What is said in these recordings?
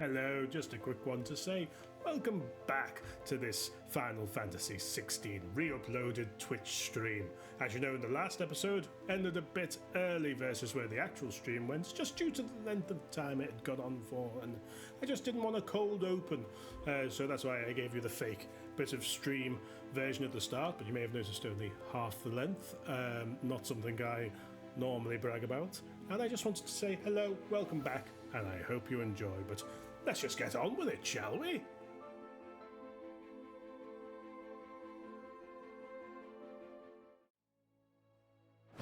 Hello, just a quick one to say welcome back to this Final Fantasy XVI re-uploaded Twitch stream. As you know, in the last episode ended a bit early versus where the actual stream went, just due to the length of time it had gone on for, and I just didn't want a cold open, so that's why I gave you the fake bit of stream version at the start, but you may have noticed only half the length, not something I normally brag about, and I just wanted to say hello, welcome back, and I hope you enjoy, but let's just get on with it, shall we?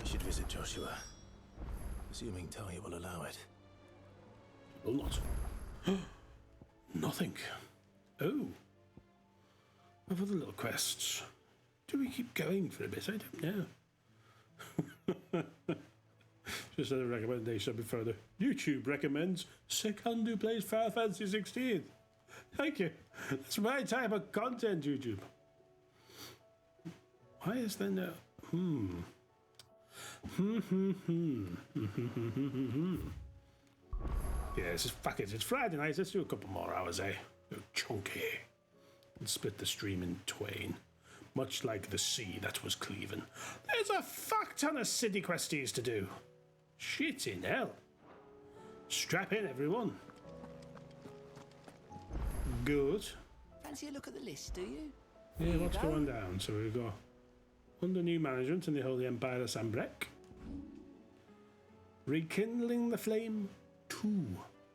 I should visit Joshua, assuming Talia will allow it. Will not. Nothing. Oh. Of other little quests. Do we keep going for a bit? I don't know. Just a recommendation before the YouTube recommends Cundoo plays Final Fantasy 16. Thank you. That's my type of content, YouTube. Why is there no... Yes, fuck it. It's Friday night. Let's do a couple more hours, eh? Go chunky. And split the stream in twain. Much like the sea that was cleaving. There's a fuck ton of city questies to do. Shit in hell. Strap in, everyone. Good. Fancy a look at the list, do you? Yeah, what's going down? So we've got under new management in the Holy Empire of Sambrek. Rekindling the Flame 2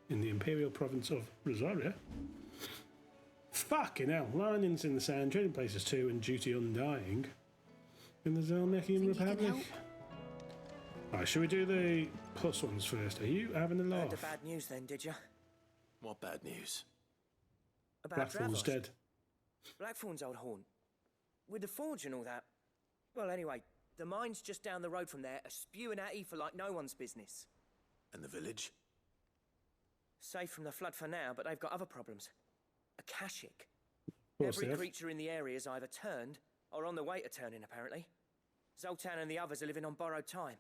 in the Imperial Province of Rosaria. Fucking hell. Linings in the Sand, Trading Places 2 and Duty Undying. In the Zelmekian Republic. Right, should we do the plus ones first? Are you having a laugh? Heard the bad news then, did you? What bad news? About Blackthorn's Dravos. dead. Blackthorn's old haunt. With the forge and all that. Well, anyway, the mines just down the road from there are spewing out ether like no one's business. And the village? Safe from the flood for now, but they've got other problems. Akashic. What's Every that? creature in the area's either turned or on the way to turning, apparently. Zoltan and the others are living on borrowed time.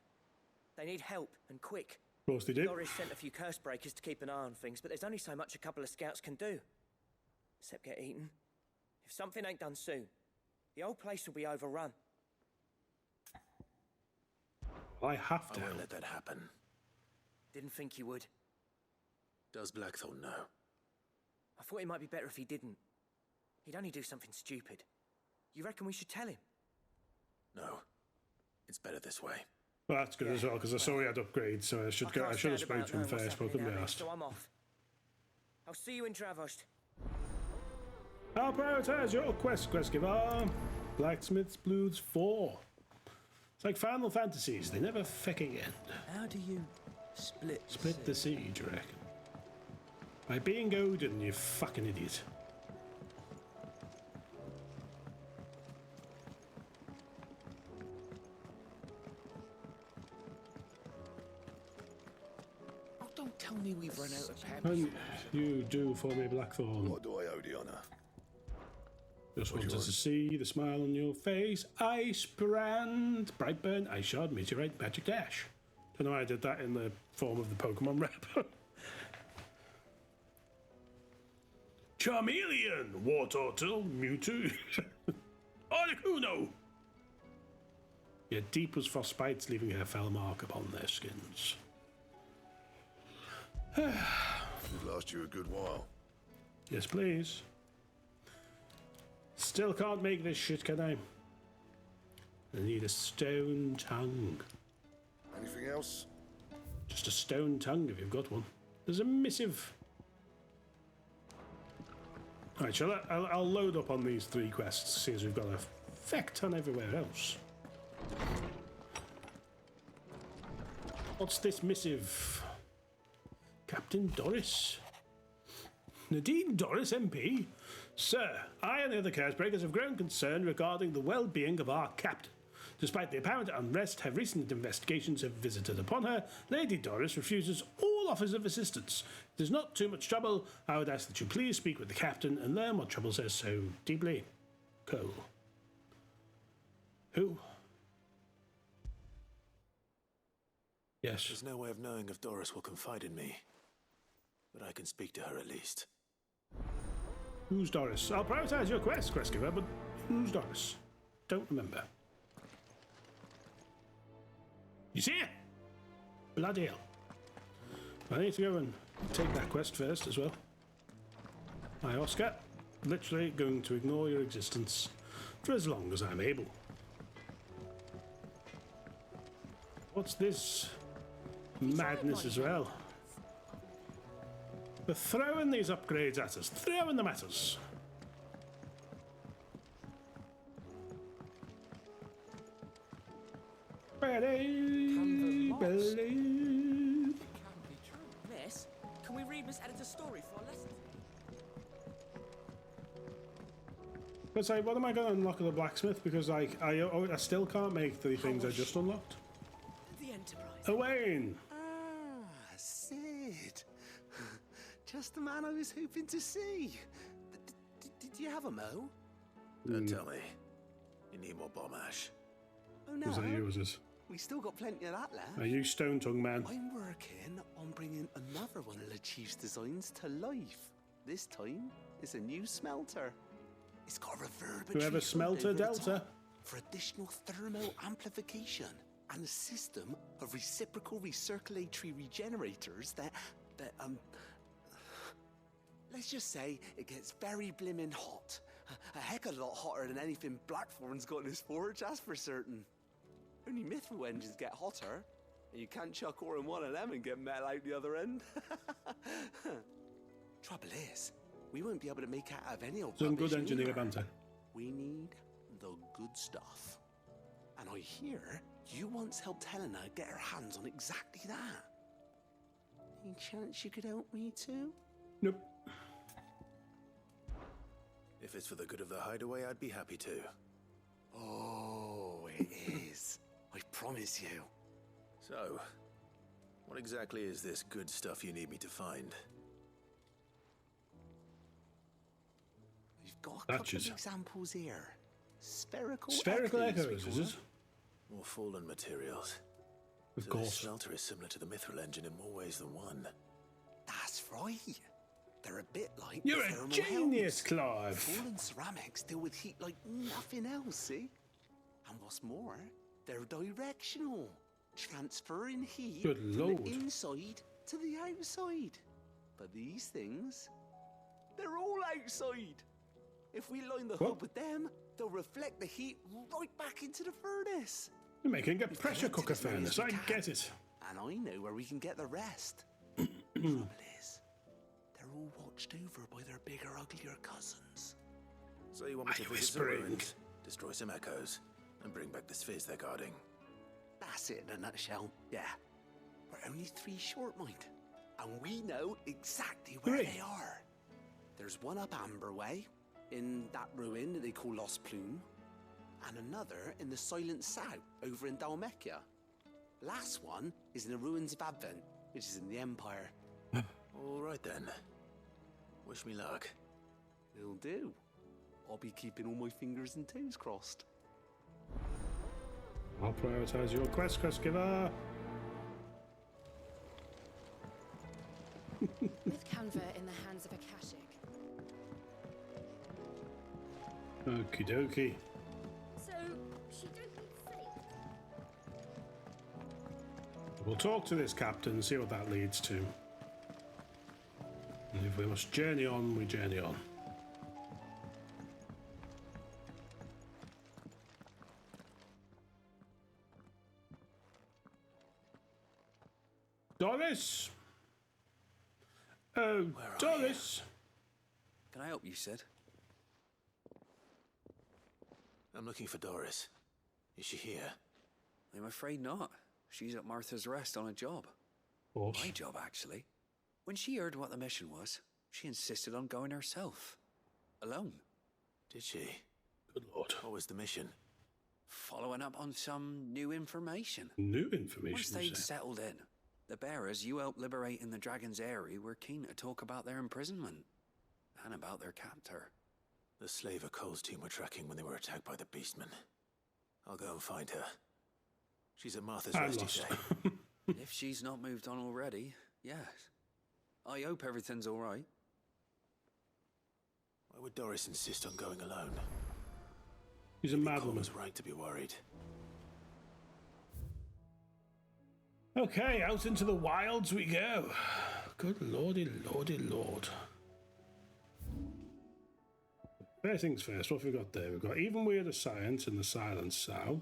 They need help, and quick. Of course they do. Doris sent a few curse breakers to keep an eye on things, but there's only so much a couple of scouts can do. Except get eaten. If something ain't done soon, the old place will be overrun. I have I to. won't let that happen. Didn't think you would. Does Blackthorn know? I thought it might be better if he didn't. He'd only do something stupid. You reckon we should tell him? No. It's better this way. Well, that's good as well, because I saw he had upgrades, so I should have spoke to him first, but I couldn't be asked. So I'm off. I'll see you in Dravos. I'll prioritise your quest giver. Blacksmith's Blues 4. It's like Final Fantasies, they never fucking end. How do you split the siege, I reckon. By being Odin, you fucking idiot. Oh, don't tell me we've run out of pep. And you do for me, Blackthorn. What do I owe the honour? Just wanted to see the smile on your face. Ice brand, Brightburn, Ice Shard, Meteorite, Magic Dash. Don't know why I did that in the form of the Pokemon rep. Charmeleon, Wartortle, Mewtwo, Articuno. Yeah, deep was frostbites, leaving a fell mark upon their skins. It'll last you a good while. Yes, please. Still can't make this shit, can I? I need a stone tongue. Anything else? Just a stone tongue if you've got one. There's a missive. Alright, I'll load up on these 3 quests, since we've got a feck ton everywhere else. What's this missive? Captain Doris? Nadine Doris, MP? Sir, I and the other Cursebreakers have grown concerned regarding the well-being of our captain. Despite the apparent unrest her recent investigations have visited upon her, Lady Doris refuses all offers of assistance. If there's not too much trouble, I would ask that you please speak with the captain and learn what troubles her so deeply. Cole. Who? Yes. There's no way of knowing if Doris will confide in me. but I can speak to her at least. Who's Doris? I'll prioritize your quest giver, but who's Doris? Don't remember. You see it? Bloody hell. I need to go and take that quest first as well. Hi, Oscar. Literally going to ignore your existence for as long as I'm able. What's this madness as well? They're throwing these upgrades at us. Throwing them at us. Believe. Miss, can we read Miss Editor's story for a lesson? But say, what am I going to unlock at the blacksmith? Because I still can't make the things I just unlocked. The Enterprise. Owain! Ah, Sid. Just the man I was hoping to see. Did you have a mo? Don't tell me. You need more bomb ash. Oh no. Was that you, was it? We still got plenty of that left. Are you Stone Tongue Man? I'm working on bringing another one of the Chief's designs to life. This time, it's a new smelter. It's got a reverberatory Whoever hood smelter over the Delta. top for additional thermal amplification and a system of reciprocal recirculatory regenerators that let's just say it gets very blimmin' hot. A heck of a lot hotter than anything Blackthorn's got in his forge, that's for certain. Only Mithril engines get hotter, and you can't chuck ore in one of them and get metal out the other end. Trouble is, we won't be able to make out of any old Some good rubbish engineer either. banter. We need the good stuff. And I hear you once helped Helena get her hands on exactly that. Any chance you could help me too? Nope. If it's for the good of the hideaway, I'd be happy to. Oh, it is. I promise you. So, what exactly is this good stuff you need me to find? We've got a couple Patches. of examples here. Spherical Echoes, we is call it? them. More fallen materials. Of So this course. smelter is similar to the Mithril engine in more ways than one. That's right. They're a bit like You're a thermal genius, helmets. Clive. Fallen ceramics deal with heat like nothing else, see? And what's more, they're directional, transferring heat Good from lord. the inside to the outside. But these things, they're all outside. If we line the What? hood with them, they'll reflect the heat right back into the furnace. You're making a pressure collected cooker as many furnace. as we I can. get it. And I know where we can get the rest. Trouble is, they're all watched over by their bigger, uglier cousins. So you want me Are to you visit the whispering? ruins, destroy some echoes, and bring back the spheres they're guarding? That's it in a nutshell, yeah. We're only 3 short, mind. And we know exactly where 3? they are. There's one up Amber Way, in that ruin that they call Lost Plume, and another in the Silent South, over in Dalmekia. Last one is in the ruins of Advent, which is in the Empire. All right then. Wish me luck. Will do. I'll be keeping all my fingers and toes crossed. I'll prioritize your quest giver. With Canva in the hands of Akashic, Okie dokie. so she don't need sleep. We'll talk to this captain, see what that leads to. And if we must journey on, we journey on. Doris! Oh, are Doris! Can I help you, Sid? I'm looking for Doris. Is she here? I'm afraid not. She's at Martha's Rest on a job. Horse. My job, actually. When she heard what the mission was, she insisted on going herself. Alone. Did she? Good lord. What was the mission? Following up on some new information. New information, Once you they'd say? settled in, the bearers you helped liberate in the Dragon's Eyrie were keen to talk about their imprisonment. And about their captor. The slaver Cole's team were tracking when they were attacked by the Beastmen. I'll go and find her. She's at Martha's I'm Rest, you lost. say? If she's not moved on already, yes. I hope everything's all right. Why would Doris insist on going alone? She's a mad woman. was right to be worried. Okay, out into the wilds we go. Good lordy, lordy, lord. First things first, what have we got there? We've got Even Weirder Science in the Silent Sow.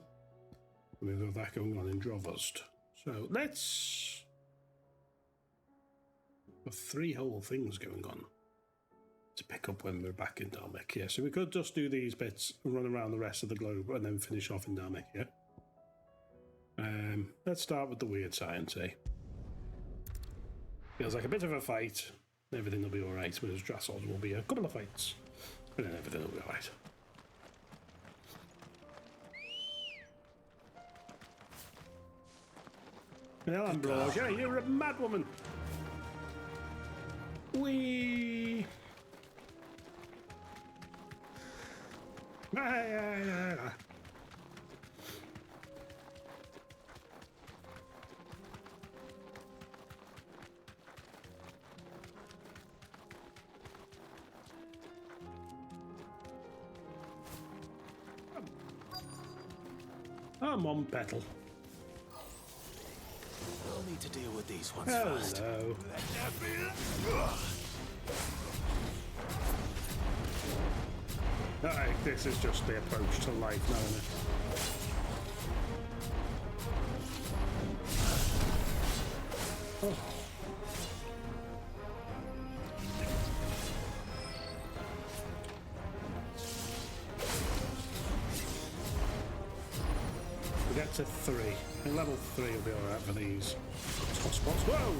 And we've got that going on in Drovozd. So let's... We've got 3 whole things going on to pick up when we're back in Dhalmekia. So we could just do these bits and run around the rest of the globe and then finish off in Dhalmekia. Let's start with the weird science, eh? Feels like a bit of a fight. Everything will be alright, whereas Dravozd will be a couple of fights. But then everything will be alright. Well, Ambrosia, you're a mad woman! Wee! I'm on petal. I'll need to deal with these ones Hello. first. Alright, this is just the approach to life now, isn't it? Oh. We get to 3. And level 3 will be alright for these toss spots. Whoa!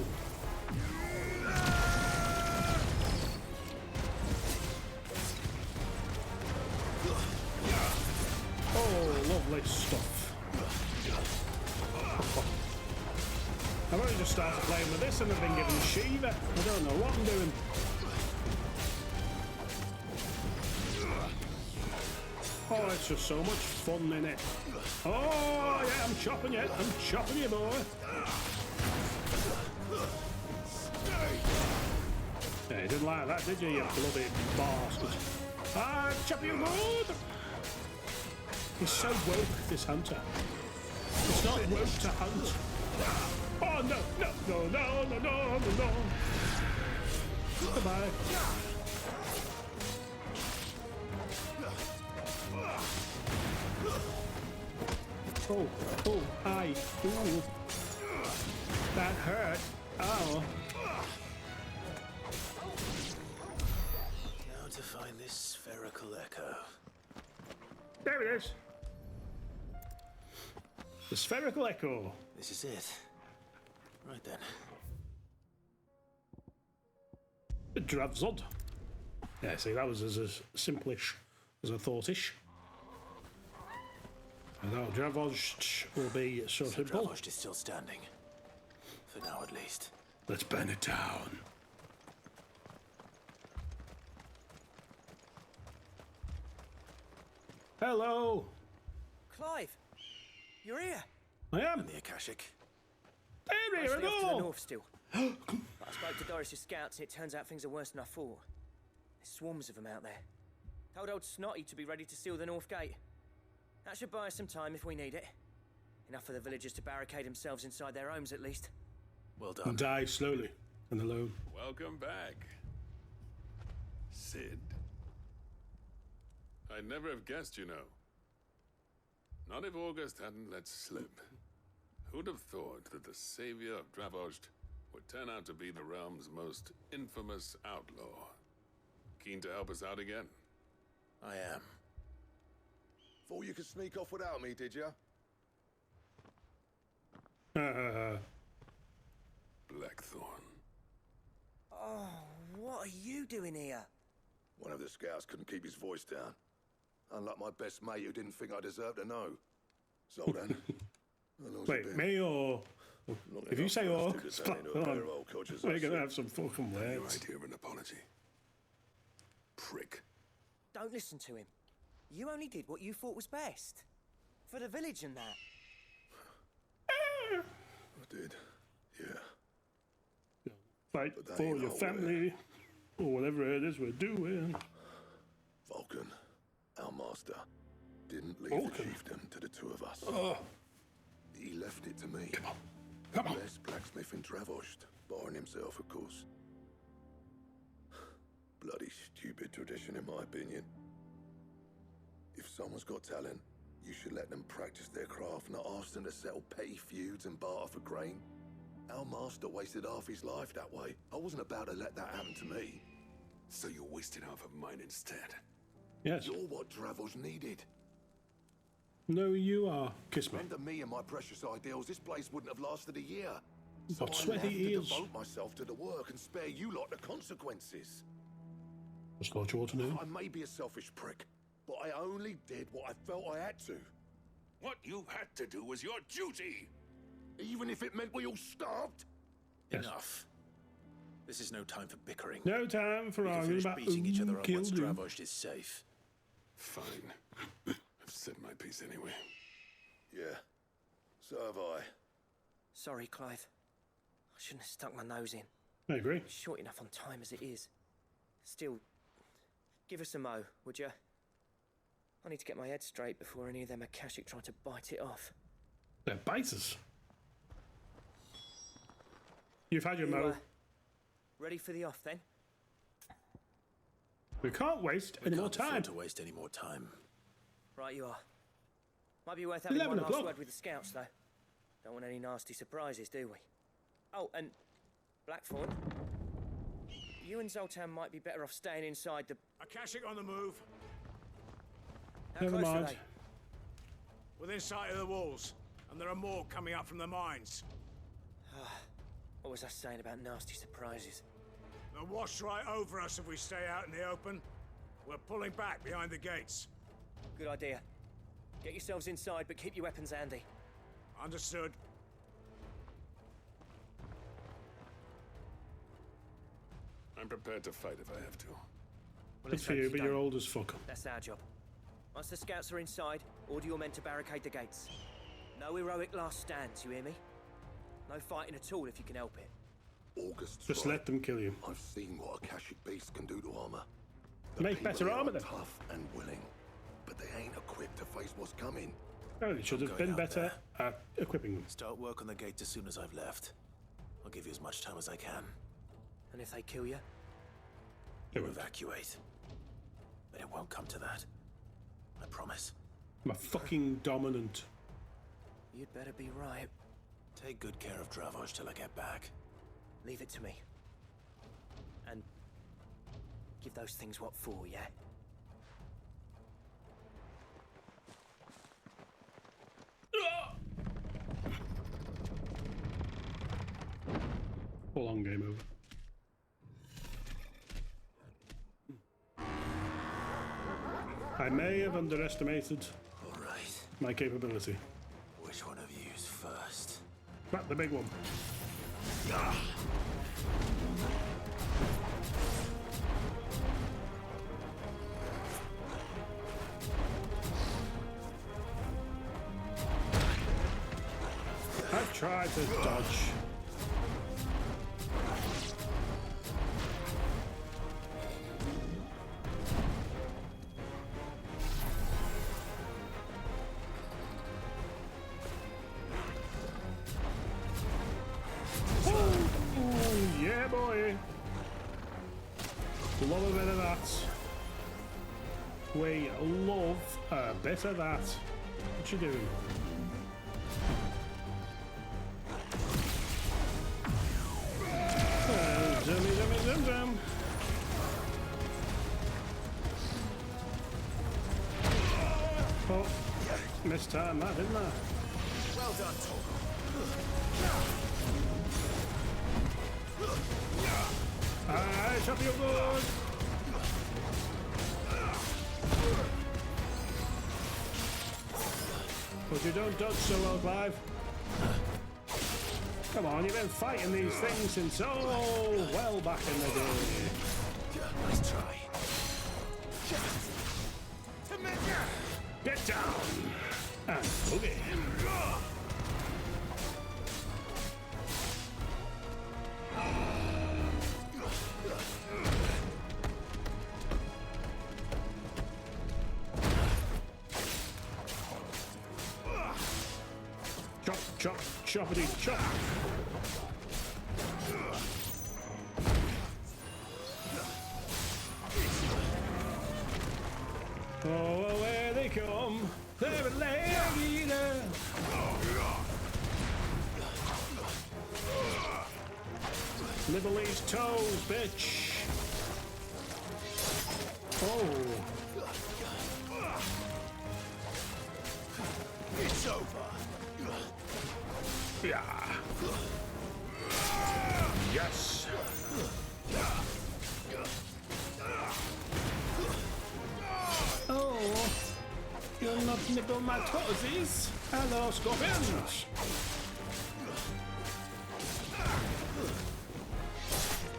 Oh, lovely stuff. I've only just started playing with this and I've been given Shiva. I don't know what I'm doing. Oh, it's just so much fun in it. Oh, yeah, I'm chopping you. I'm chopping you, boy. Yeah, you didn't like that, did you, you bloody bastard? Ah, chop you good. He's so woke, this hunter. It's not woke to hunt. Oh, no, no, no, no, no, no, no, no. Goodbye. Oh, oh, aye. Ooh. That hurt. Oh. Now to find this spherical echo. There it is. The spherical echo. This is it. Right then. Dravozd. Yeah, see, that was as simple-ish as I thought-ish. Now, Dravozd will be so simple. Dravozd is still standing. For now, at least. Let's burn it down. Hello. Clive, you're here. I am. And the Akashic. There here Mostly at off to the all. north still. But I spoke to Doris's scouts and it turns out things are worse than I thought. There's swarms of them out there. Told old Snotty to be ready to seal the north gate. That should buy us some time if we need it. Enough for the villagers to barricade themselves inside their homes at least. Well done. And die slowly and alone. Welcome back, Sid. I'd never have guessed, you know. Not if August hadn't let slip. Who'd have thought that the savior of Dravozd would turn out to be the realm's most infamous outlaw? Keen to help us out again? I am. Thought you could sneak off without me, did you? Blackthorn. Oh, what are you doing here? One of the scouts couldn't keep his voice down. Unlike my best mate who didn't think I deserved to know. So then, how long's it Wait, been? me or... Long If you enough say for us orc, to it's get down into a fine. pair of old codgers, We're that's going to it. have some fucking No words. idea of an apology. Prick. Don't listen to him. You only did what you thought was best. For the village and that. I did, yeah. Fight But they for ain't your all family, or whatever it is we're doing. Vulcan, our master, didn't leave Vulcan? the chiefdom to the two of us. Oh, He left it to me. come on. Best blacksmith in Travost, barring himself, of course. Bloody stupid tradition, in my opinion. If someone's got talent, you should let them practice their craft, not ask them to settle petty feuds and barter for grain. Our master wasted half his life that way. I wasn't about to let that happen to me. So you wasted half of mine instead. Yes. You're what Travels needed. No, you are. Kiss me. Under me and my precious ideals, this place wouldn't have lasted a year. So Got I sweaty left ears. to devote myself to the work and spare you lot the consequences. That's what you ought to do. I may be a selfish prick, but I only did what I felt I had to. What you had to do was your duty. Even if it meant we all starved. Yes. Enough. This is no time for bickering. No time for We can arguing finish about beating each other who up killed once you. Dravost is safe. Fine. I've said my piece anyway. Yeah, so have I. Sorry, Clive. I shouldn't have stuck my nose in. I agree. Short enough on time as it is. Still, give us a mo, would you? I need to get my head straight before any of them Akashic try to bite it off. They're biters. You've had your You, mo. ready for the off then? We can't waste We any more can't afford time. to waste any more time. Right you are. Might be worth having 11 one last o'clock. word with the scouts though. Don't want any nasty surprises, do we? Oh, and Blackthorn. You and Zoltan might be better off staying inside the... Akashic on the move. How Never close are mind. they? Within sight of the walls. And there are more coming up from the mines. What was I saying about nasty surprises? They'll wash right over us if we stay out in the open. We're pulling back behind the gates. Good idea. Get yourselves inside, but keep your weapons handy. Understood. I'm prepared to fight if I have to. Well, Good let's for hope you, but don't. you're old as fuck. That's our job. Once the scouts are inside, order your men to barricade the gates. No heroic last stands, you hear me? No fighting at all if you can help it. August's Just right. let them kill you. I've seen what Akashic beasts can do to armor. Make better people armor are then. tough and willing, but they ain't equipped to face what's coming. Oh, you should have going been out better at equipping them. Start work on the gate as soon as I've left. I'll give you as much time as I can. And if they kill you? They You won't. evacuate. But it won't come to that. I promise. I'm a fucking dominant. You'd better be right. Take good care of Dravosh till I get back. Leave it to me. And give those things what for, yeah? Full on game over. I may have underestimated All right. my capability. Which one of you's first? Not the big one. I've tried to dodge. Oh, yeah, boy. Love a bit of that. We love a bit of that. What you doing? Zum. Oh, missed time that, didn't I? Well done, Togo. Aye, chop your good. But you don't dodge so well, Clive. Come on, you've been fighting these things since well back in the day. Nice try. Get down and boogie. chop, choppity chop. Oh, where they come, they're a leg eater. Nibble these toes, bitch. Oh. It's over. Yeah. Yes. Oh, you'll not nibble my toesies. Hello, scorpions.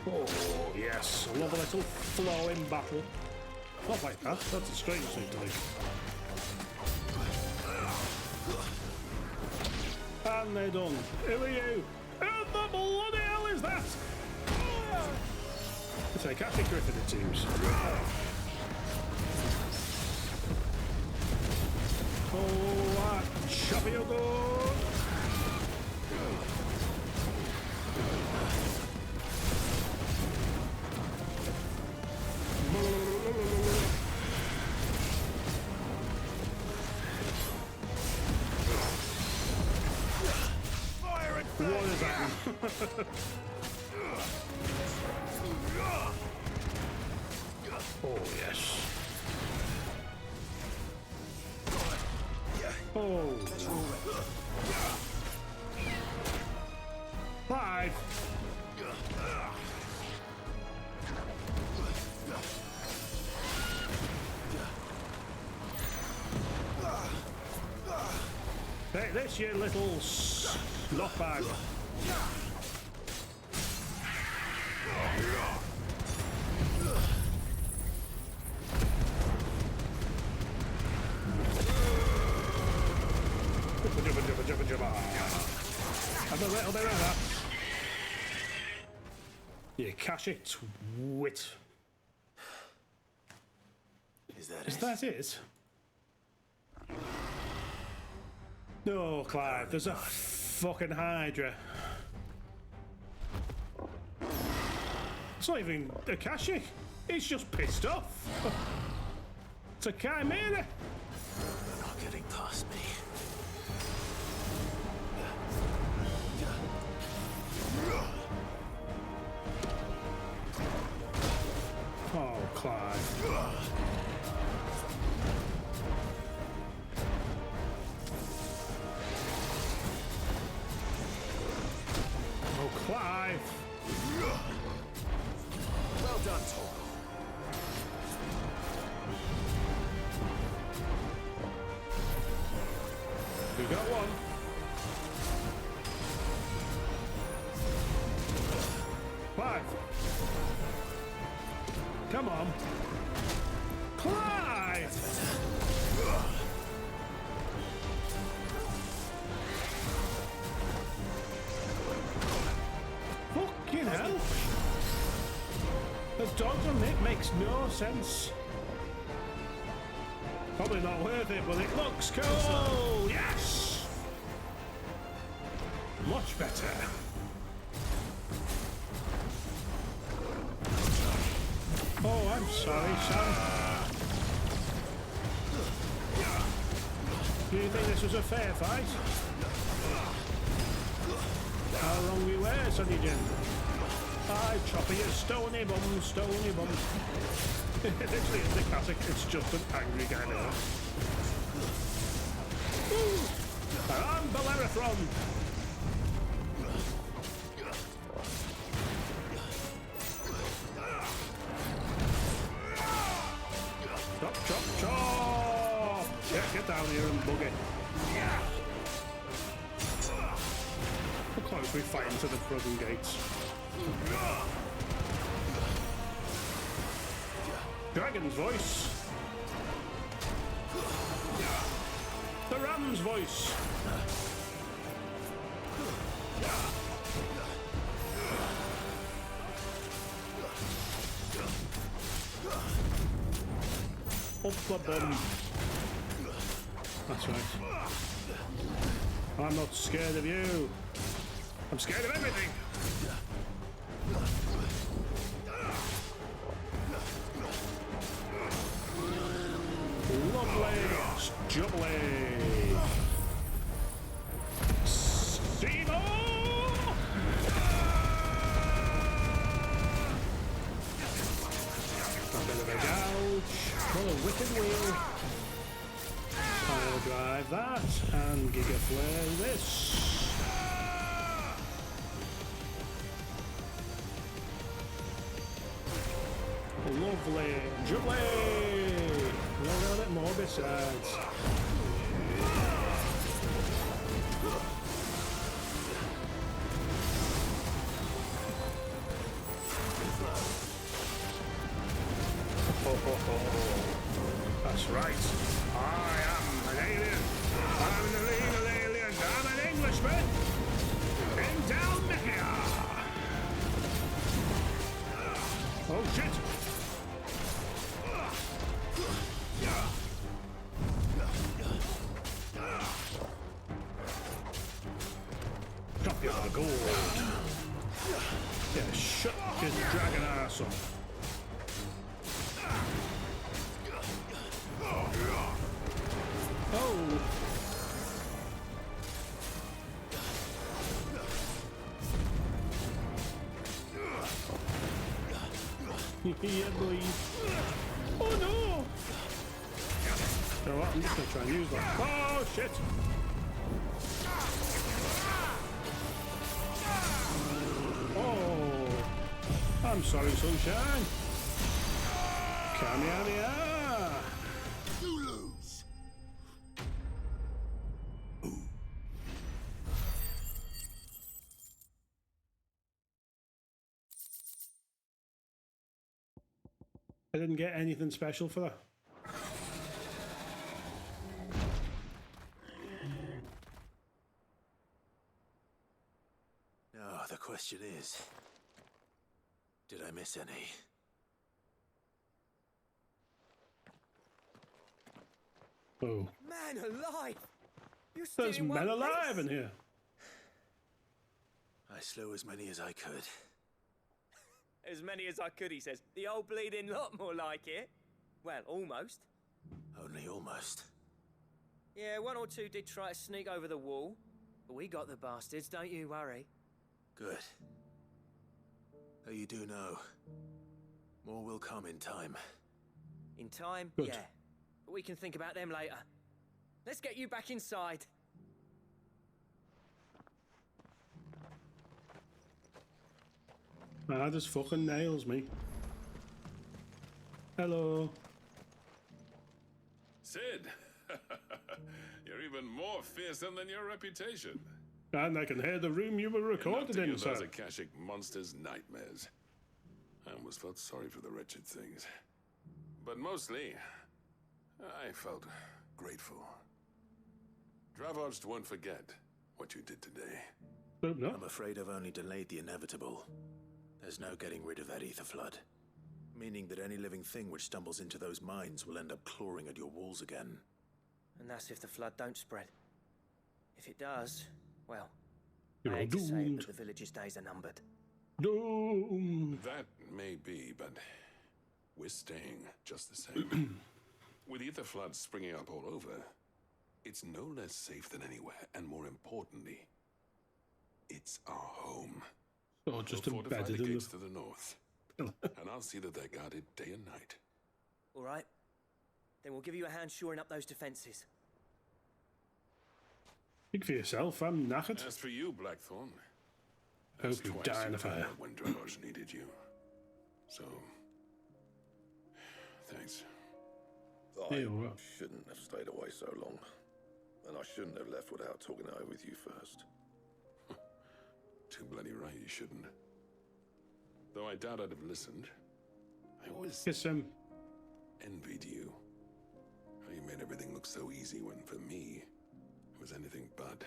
Oh, yes. I love a little flowing battle. Not like that. That's a strange thing to think. And they're done. Who are you? Who the bloody hell is that? It's a Catholic Griffin, it seems. Oh, chop you good. What is that? Oh, yes. Oh. 5. Take this, you little slot bag. Have a little bit of that. You cash it, twit. Is that Is it? that it? No, Clive, there's a fucking Hydra. It's not even a Kashi. He's just pissed off. It's a Chimera. They're not getting past me. Oh, Clive. Oh, Clive. Well done, Tom. We got one. Clive. Come on. Clive! Fucking hell. The dogs on it makes no sense. Probably not worth it, but it looks cool! Yes! Much better. Oh, I'm sorry, son. Do you think this was a fair fight? How wrong we were, Sonny Jim. I chopper you, stony bum, stony bum. Literally, in the classic, it's just an angry guy now. I'm Bellerothron! Chop, chop, chop! Yeah, get down here and buggy. Look close we fight into the frozen gates. Dragon's voice. The ram's voice. Up the bum. That's right. I'm not scared of you. I'm scared of everything. Lovely. Jubbly. Stevo! A bit of a gouge. What a wicked wheel. I'll drive that and gigaflare this. Lovely. Jubbly! We'll got it more besides. That's right. I am an alien. I'm the legal alien. I'm an Englishman. In Dalmahia. Oh shit. Copy of the gold. Yeah, shut his dragon ass up. Oh! Yeah, boy. Oh no! You know what? I'm just gonna try and use that. Oh shit! Oh! I'm sorry, sunshine. Kamehameha! You lose. I didn't get anything special for that. No, the question is, did I miss any? Oh. Man alive! You're still There's in one men alive piece. in here. I slew as many as I could. As many as I could, he says. The old bleeding lot, more like it. Well, almost. Only almost. Yeah, one or two did try to sneak over the wall. But we got the bastards, don't you worry. Good. Though you do know, more will come in time. In time, Good. yeah. But we can think about them later. Let's get you back inside. Ah, just fucking nails me. Hello. Sid! You're even more fearsome than your reputation. And I can hear the room you were recorded Enough to in, give sir. those Akashic monsters nightmares. I almost felt sorry for the wretched things. But mostly, I felt grateful. Dravoged won't forget what you did today. Hope not. I'm afraid I've only delayed the inevitable. There's no getting rid of that ether flood. Meaning that any living thing which stumbles into those mines will end up clawing at your walls again. And that's if the flood don't spread. If it does, well, You're I hate to say it, doomed. but the village's days are numbered. Doomed. That may be, but we're staying just the same. With ether floods springing up all over, it's no less safe than anywhere, and more importantly, it's our home. Oh, just We'll fortify embedded the in gates the... to the north, and I'll see that they're guarded day and night. All right? Then we'll give you a hand shoring up those defenses. Speak for yourself, I'm knackered. As for you, Blackthorn, Hope that's you twice die in a you've done fire. that when Dravos needed you. So, thanks. I Hey, all right. shouldn't have stayed away so long. And I shouldn't have left without talking it over with you first. Too bloody right you shouldn't. Though I doubt I'd have listened. I always Kiss him. envied you. How you made everything look so easy when, for me, it was anything but.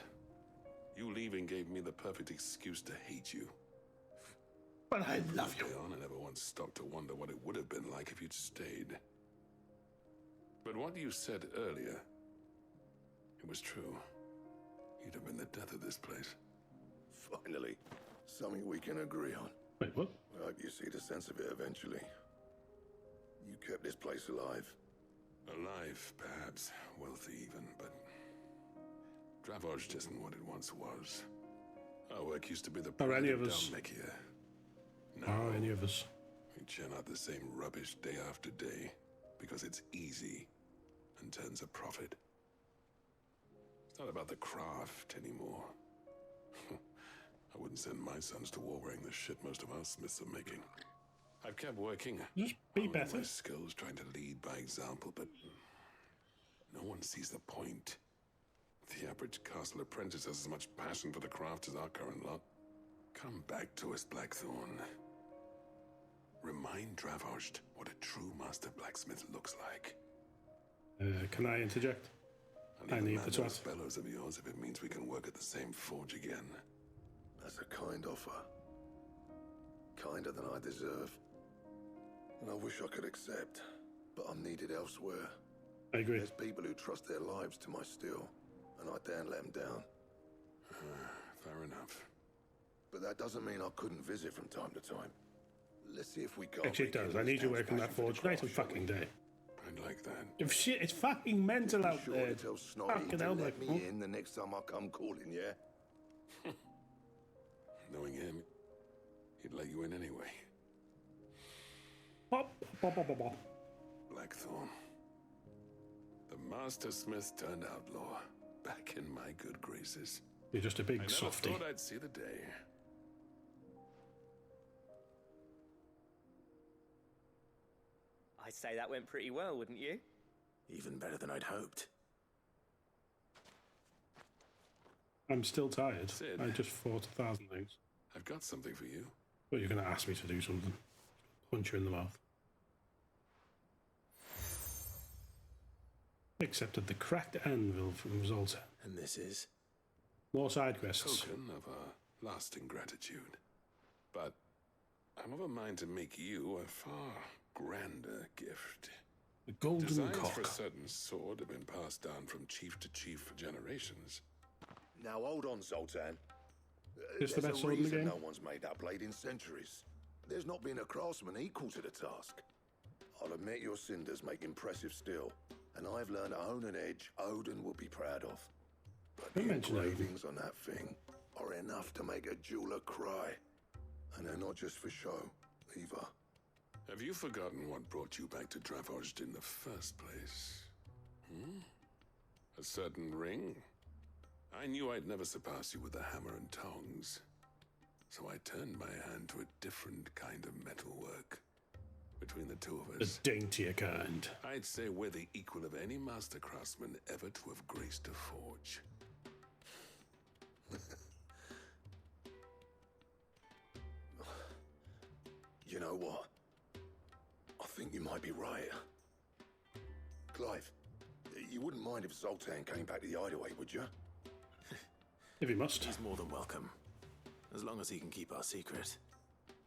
You leaving gave me the perfect excuse to hate you. But I love you. Early on, I never once stopped to wonder what it would have been like if you'd stayed. But what you said earlier, it was true. You'd have been the death of this place. Finally, something we can agree on. Wait, what? I hope you see the sense of it eventually. You kept this place alive. Alive, perhaps. Wealthy even, but... Dravozd isn't what it once was. Our work used to be the Or pride any of us. Dalmek here. No, Or any of us. we churn out the same rubbish day after day because it's easy and turns a profit. It's not about the craft anymore. I wouldn't send my sons to war wearing the shit most of our smiths are making. I've kept working. Just be honing better. my skills, trying to lead by example, but no one sees the point. The average castle apprentice has as much passion for the craft as our current lot. Come back to us, Blackthorn. Remind Dravozd what a true master blacksmith looks like. Can I interject? And I even need man the those twat. bellows of yours if it means we can work at the same forge again. That's a kind offer. Kinder than I deserve. And I wish I could accept, but I'm needed elsewhere. I agree. There's people who trust their lives to my steel, and I daren't let them down. Fair enough. But that doesn't mean I couldn't visit from time to time. Let's see if we can't. Actually, it does. I need you working that forge night and fucking day. I'd like that. If shit, it's fucking mental out Sure there. to tell Snotty Fucking to hell, let like, me in the next time I come calling, yeah? Knowing him, he'd let you in anyway. Pop, pop, pop, pop, pop. Blackthorn. The master smith turned outlaw. Back in my good graces. You're just a I big never softy. thought I'd see the day. I'd say that went pretty well, wouldn't you? Even better than I'd hoped. I'm still tired. Sid. I just fought 1,000 things. I've got something for you. But you're going to ask me to do something. Punch you in the mouth. Accepted the cracked anvil from Zoltan. And this is? More side quests. Token of our lasting gratitude. But I'm of a mind to make you a far grander gift. The golden Designs cock. for a certain sword have been passed down from chief to chief for generations. Now hold on, Zoltan. It's the There's best a sword in the reason game. no one's made that blade in centuries. There's not been a craftsman equal to the task. I'll admit your cinders make impressive steel, and I've learned to own an edge Odin will be proud of. But the Don't mention Odin. engravings on that thing are enough to make a jeweler cry. And they're not just for show, either. Have you forgotten what brought you back to Dravozd in the first place? A certain ring? I knew I'd never surpass you with a hammer and tongs. So I turned my hand to a different kind of metalwork. Between the two of The us, daintier kind. I'd say we're the equal of any master craftsman ever to have graced a forge. You know what? I think you might be right. Clive, you wouldn't mind if Zoltan came back to the hideaway, would you? If he must. He's more than welcome. As long as he can keep our secret.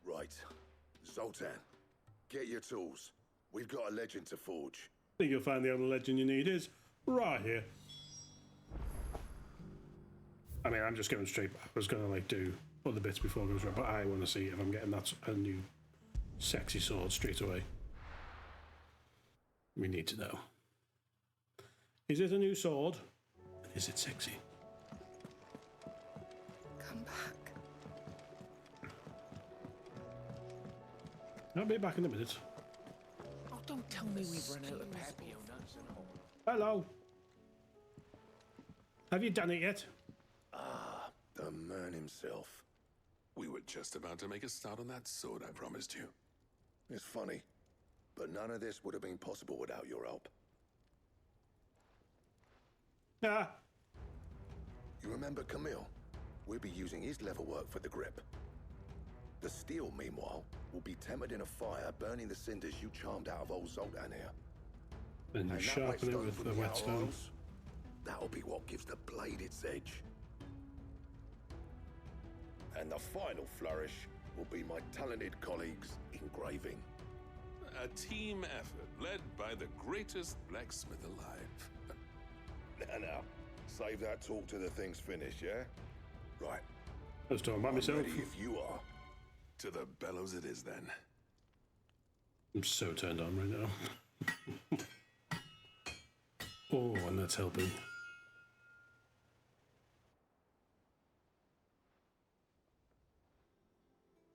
Right. Zoltan, get your tools. We've got a legend to forge. I think you'll find the only legend you need is right here. I mean, I'm just going straight. I was going to like do other bits before I go straight, but I want to see if I'm getting that a new sexy sword straight away. We need to know. Is it a new sword? Is it sexy? Come back. I'll be back in a minute. Oh, don't tell me we've run out of Papio nuts and all. Hello. Have you done it yet? The man himself. We were just about to make a start on that sword I promised you. It's funny, but none of this would have been possible without your help. Ah, You remember Camille? We'll be using his leather work for the grip. The steel, meanwhile, will be tempered in a fire, burning the cinders you charmed out of old Zoltan here. then you And that sharpen it whetstone with from the outer whetstone. aisles, that'll be what gives the blade its edge. And the final flourish will be my talented colleagues' engraving. A team effort led by the greatest blacksmith alive. Now, Save that talk till the thing's finished, yeah? Right. I was talking about I'm myself. ready if you are. To the bellows it is then. I'm so turned on right now. Oh, and that's helping.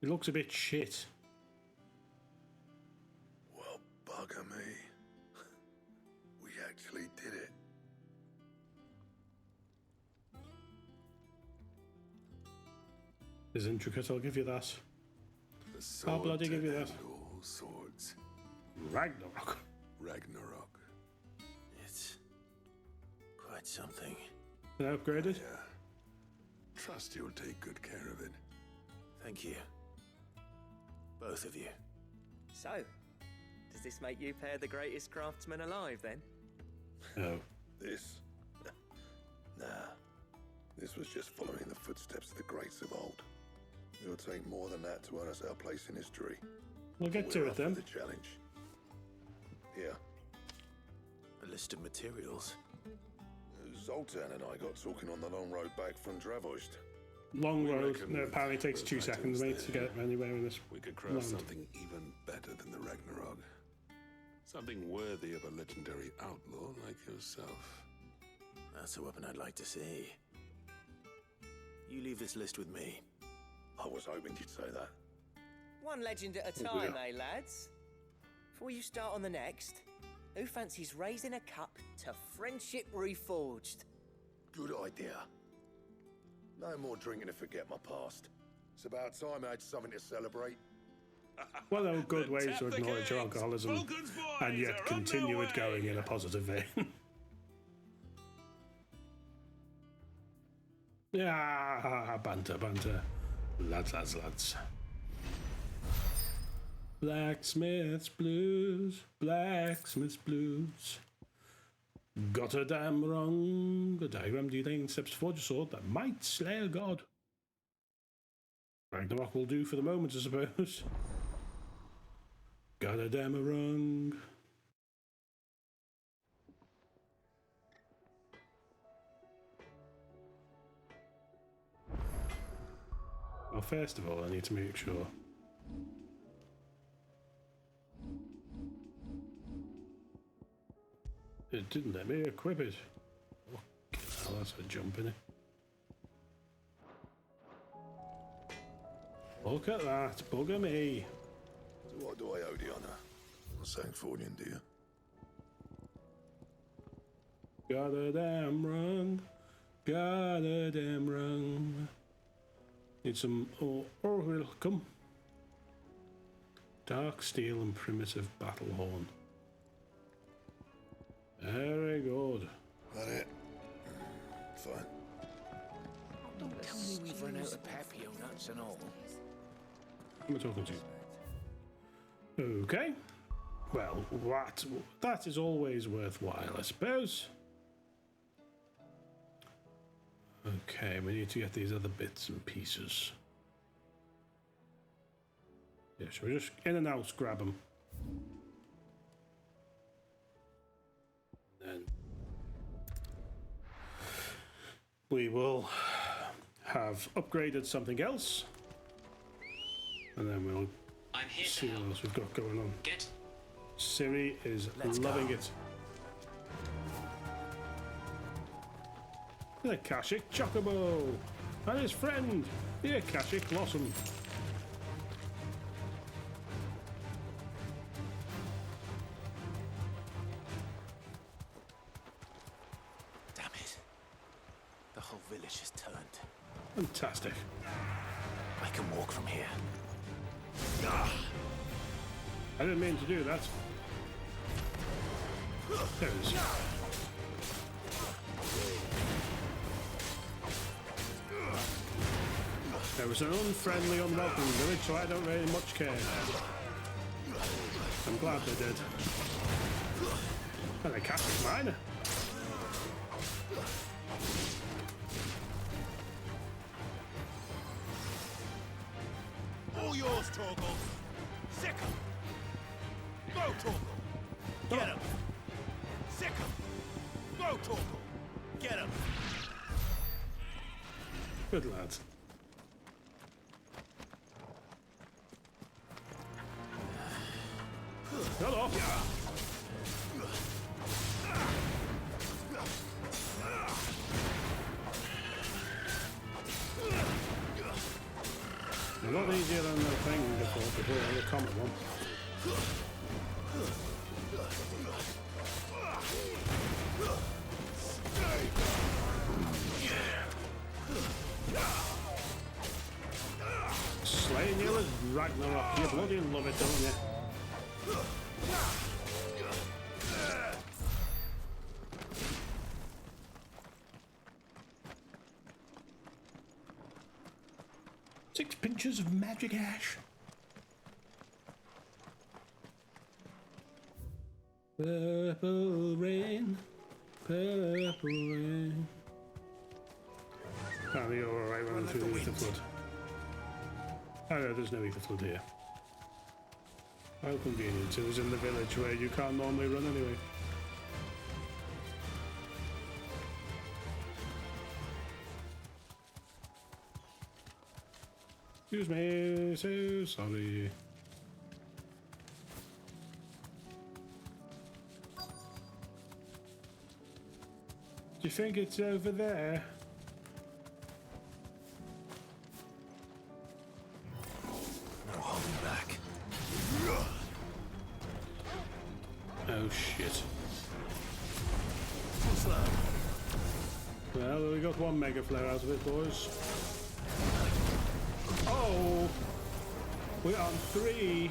It looks a bit shit. Well, bugger me. We actually did it. It's intricate, I'll give you that. The sword I'll bloody give you that. all swords. Ragnarok. Ragnarok. It's quite something. Upgraded? Yeah. Trust you'll take good care of it. Thank you. Both of you. So, does this make you pair the greatest craftsman alive then? No. This? Nah. This was just following the footsteps of the greats of old. It'll take more than that to earn us our place in history. We'll get to We're it up for then. the challenge. Here. A list of materials. Zoltan and I got talking on the long road back from Dravost. Long road. reckon No, with apparently takes those 2 seconds, items mate, to there, get anywhere in this We could craft land. something even better than the Ragnarok. Something worthy of a legendary outlaw like yourself. That's a weapon I'd like to see. You leave this list with me. I was hoping you'd say that. One legend at a Oh, time, yeah. eh, lads? Before you start on the next, who fancies raising a cup to friendship reforged? Good idea. No more drinking to forget my past. It's about time I had something to celebrate. Well, there are good Then ways tap to the acknowledge your kegs. alcoholism Vulcan's boys and are yet on continue their it going way. in a positive vein. Yeah, banter, banter. Lads. Blacksmith's blues, blacksmith's blues. Got a damn wrong. A diagram detailing steps to forge a sword that might slay a god. Ragnarok will do for the moment, I suppose. Got a damn wrong. Well, first of all, I need to make sure. It didn't let me equip it. Oh, that's a jump in it. Look at that, bugger me. So what do I owe the honour? Not saying Fornian, do you? Got a damn wrong. Got a damn wrong. Need some welcome. Dark steel and primitive battle horn. Very good. That it? Fine. Don't tell me we've run out of papio nuts and all. Who am I talking to? Okay. Well, that is always worthwhile, I suppose. Okay, we need to get these other bits and pieces. Yeah, shall we just in and out grab them? Then we will have upgraded something else. And then we'll see what else we've got going on. Siri is loving it. The Akashic Chocobo and his friend, the Akashic Blossom. Damn it. The whole village has turned. Fantastic. I can walk from here. I didn't mean to do that. There it is. There was an unfriendly, unwelcome village, so I don't really much care. I'm glad they did. And they captured mine. All yours, Torgal. Sick 'em. Go, Torgal. Get 'em. Sick 'em. Go, Torgal. Get him! Good lad. Got off. A lot easier than the thing before the comet one. Slaying you is Ragnarok. You bloody love it, don't you? Six pinches of magic ash. Purple rain, purple rain. Oh, you're alright running through the ether flood. Oh no, there's no ether flood here. How convenient. It was in the village where you can't normally run anyway. Excuse me, so sorry. Do you think it's over there? No holding back. Oh shit. Well, we got one mega flare out of it, boys. Oh! We're on 3.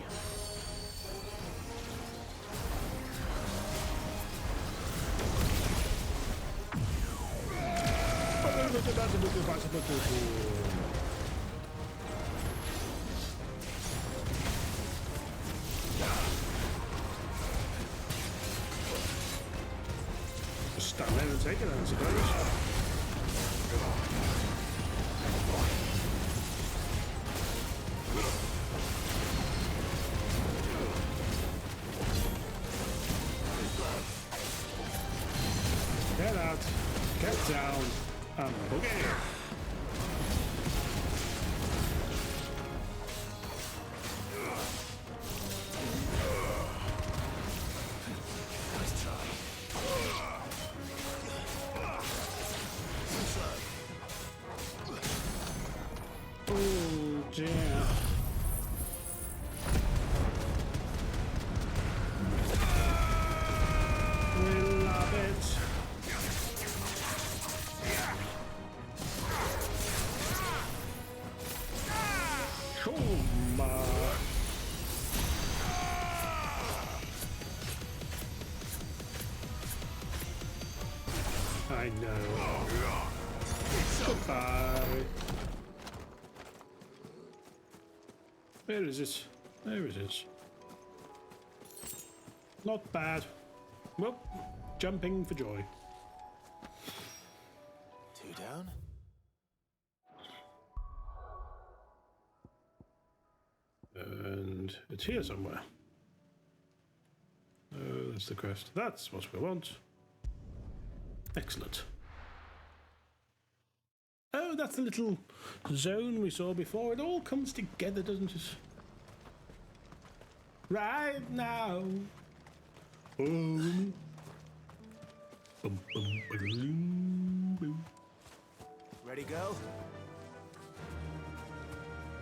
Just stand there and take it, I suppose. Get out, get down, and boogie. Oh dear. We love it. I know. Goodbye. Where is it? There it is. Not bad. Well, jumping for joy. 2 down? And it's here somewhere. Oh, that's the crest. That's what we want. Excellent. Oh, that's the little zone we saw before. It all comes together, doesn't it? Right now. Boom. Boom, boom, boom, boom. Ready, go?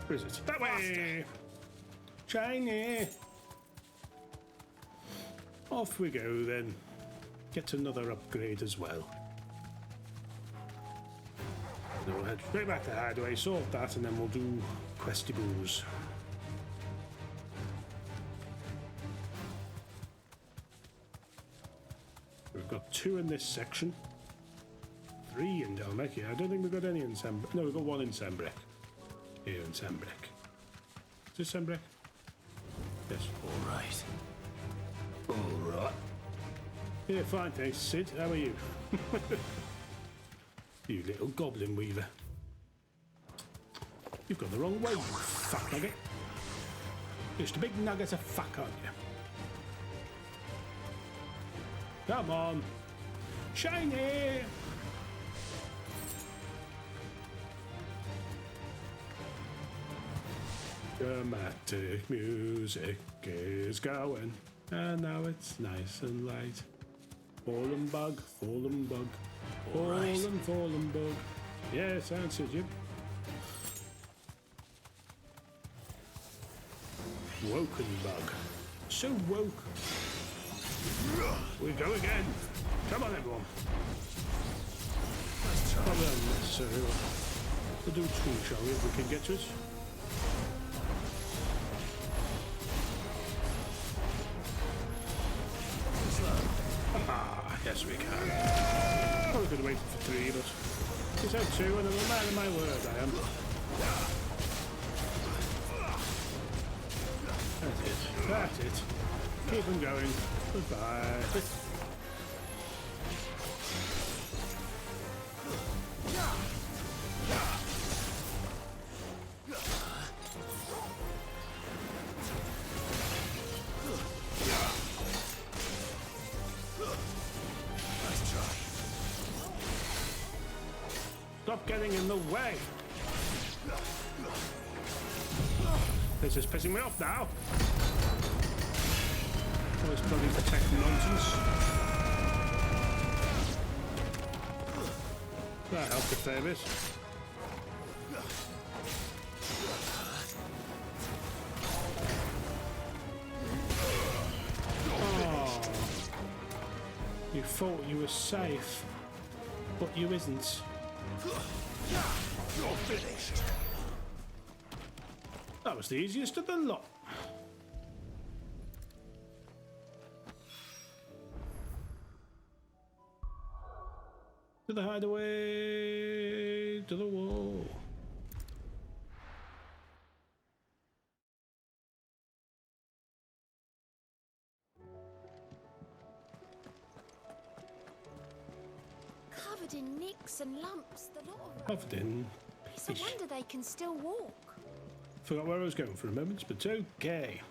Where is it? That way! Shiny! Off we go then. Get another upgrade as well. Then we'll head straight back to Hideaway, sort that, and then we'll do Questibles. We've got 2 in this section. 3 in Dalmec. I don't think we've got any in Sembrek. No, we've got 1 in Sembrek. Here in Sembrek. Is this Sembrek? Yes. All right. Alright. Yeah, fine, thanks, Sid. How are you? You little goblin weaver. You've gone the wrong way, you fuck nugget. You're just a big nugget of fuck, aren't you? Come on. Shiny! Dramatic music is going, and now it's nice and light. Fallen bug, fallen bug, fallen bug. Yes, answered you. Woken bug. So woke. We go again. Come on, everyone. That's probably unnecessary. We'll do two, shall we, if we can get to it? Ah, yes we can. Probably could have waited for 3, but he's out 2 and I'm a man of my word, I am. That's it. That's it. Keep them going. Goodbye. Stop getting in the way. This is pissing me off now. All this bloody protect nonsense. That helped a fair bit. Oh, you thought you were safe, but you isn't. You're finished. That was the easiest of the lot. To the hideaway, to the wall. Covered in nicks and lumps, the lot of them. Covered in It's a wonder they can still walk. Forgot where I was going for a moment, but okay.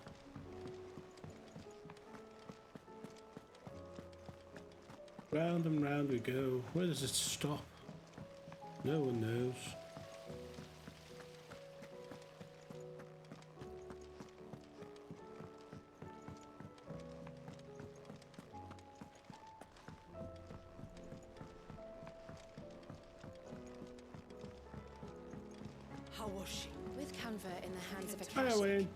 Round and round we go. Where does it stop? No one knows. How was she? With Canva in the hands of a Hi, cashier. Owen.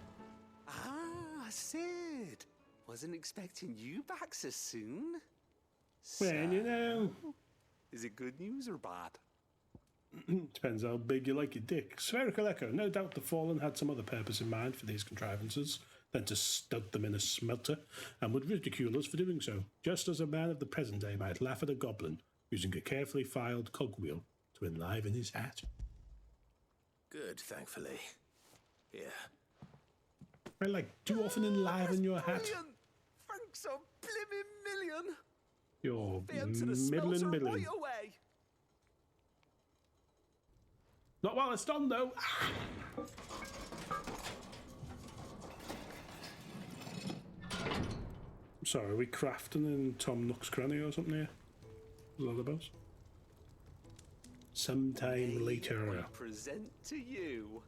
Ah, Sid. Wasn't expecting you back so soon. When you know. Is it good news or bad? Depends how big you like your dick. Spherical Echo. No doubt the Fallen had some other purpose in mind for these contrivances than to stud them in a smelter, and would ridicule us for doing so, just as a man of the present day might laugh at a goblin using a carefully filed cogwheel to enliven his hat. Good, thankfully. Here. I like, do often enliven your hat. Brilliant. Thanks a blimmin' million. You're Be up to the middling smelter middling. right away. Not while it's done, though. Sorry, are we crafting in Tom Nook's cranny or something here? What's that about? Sometime later. I present to you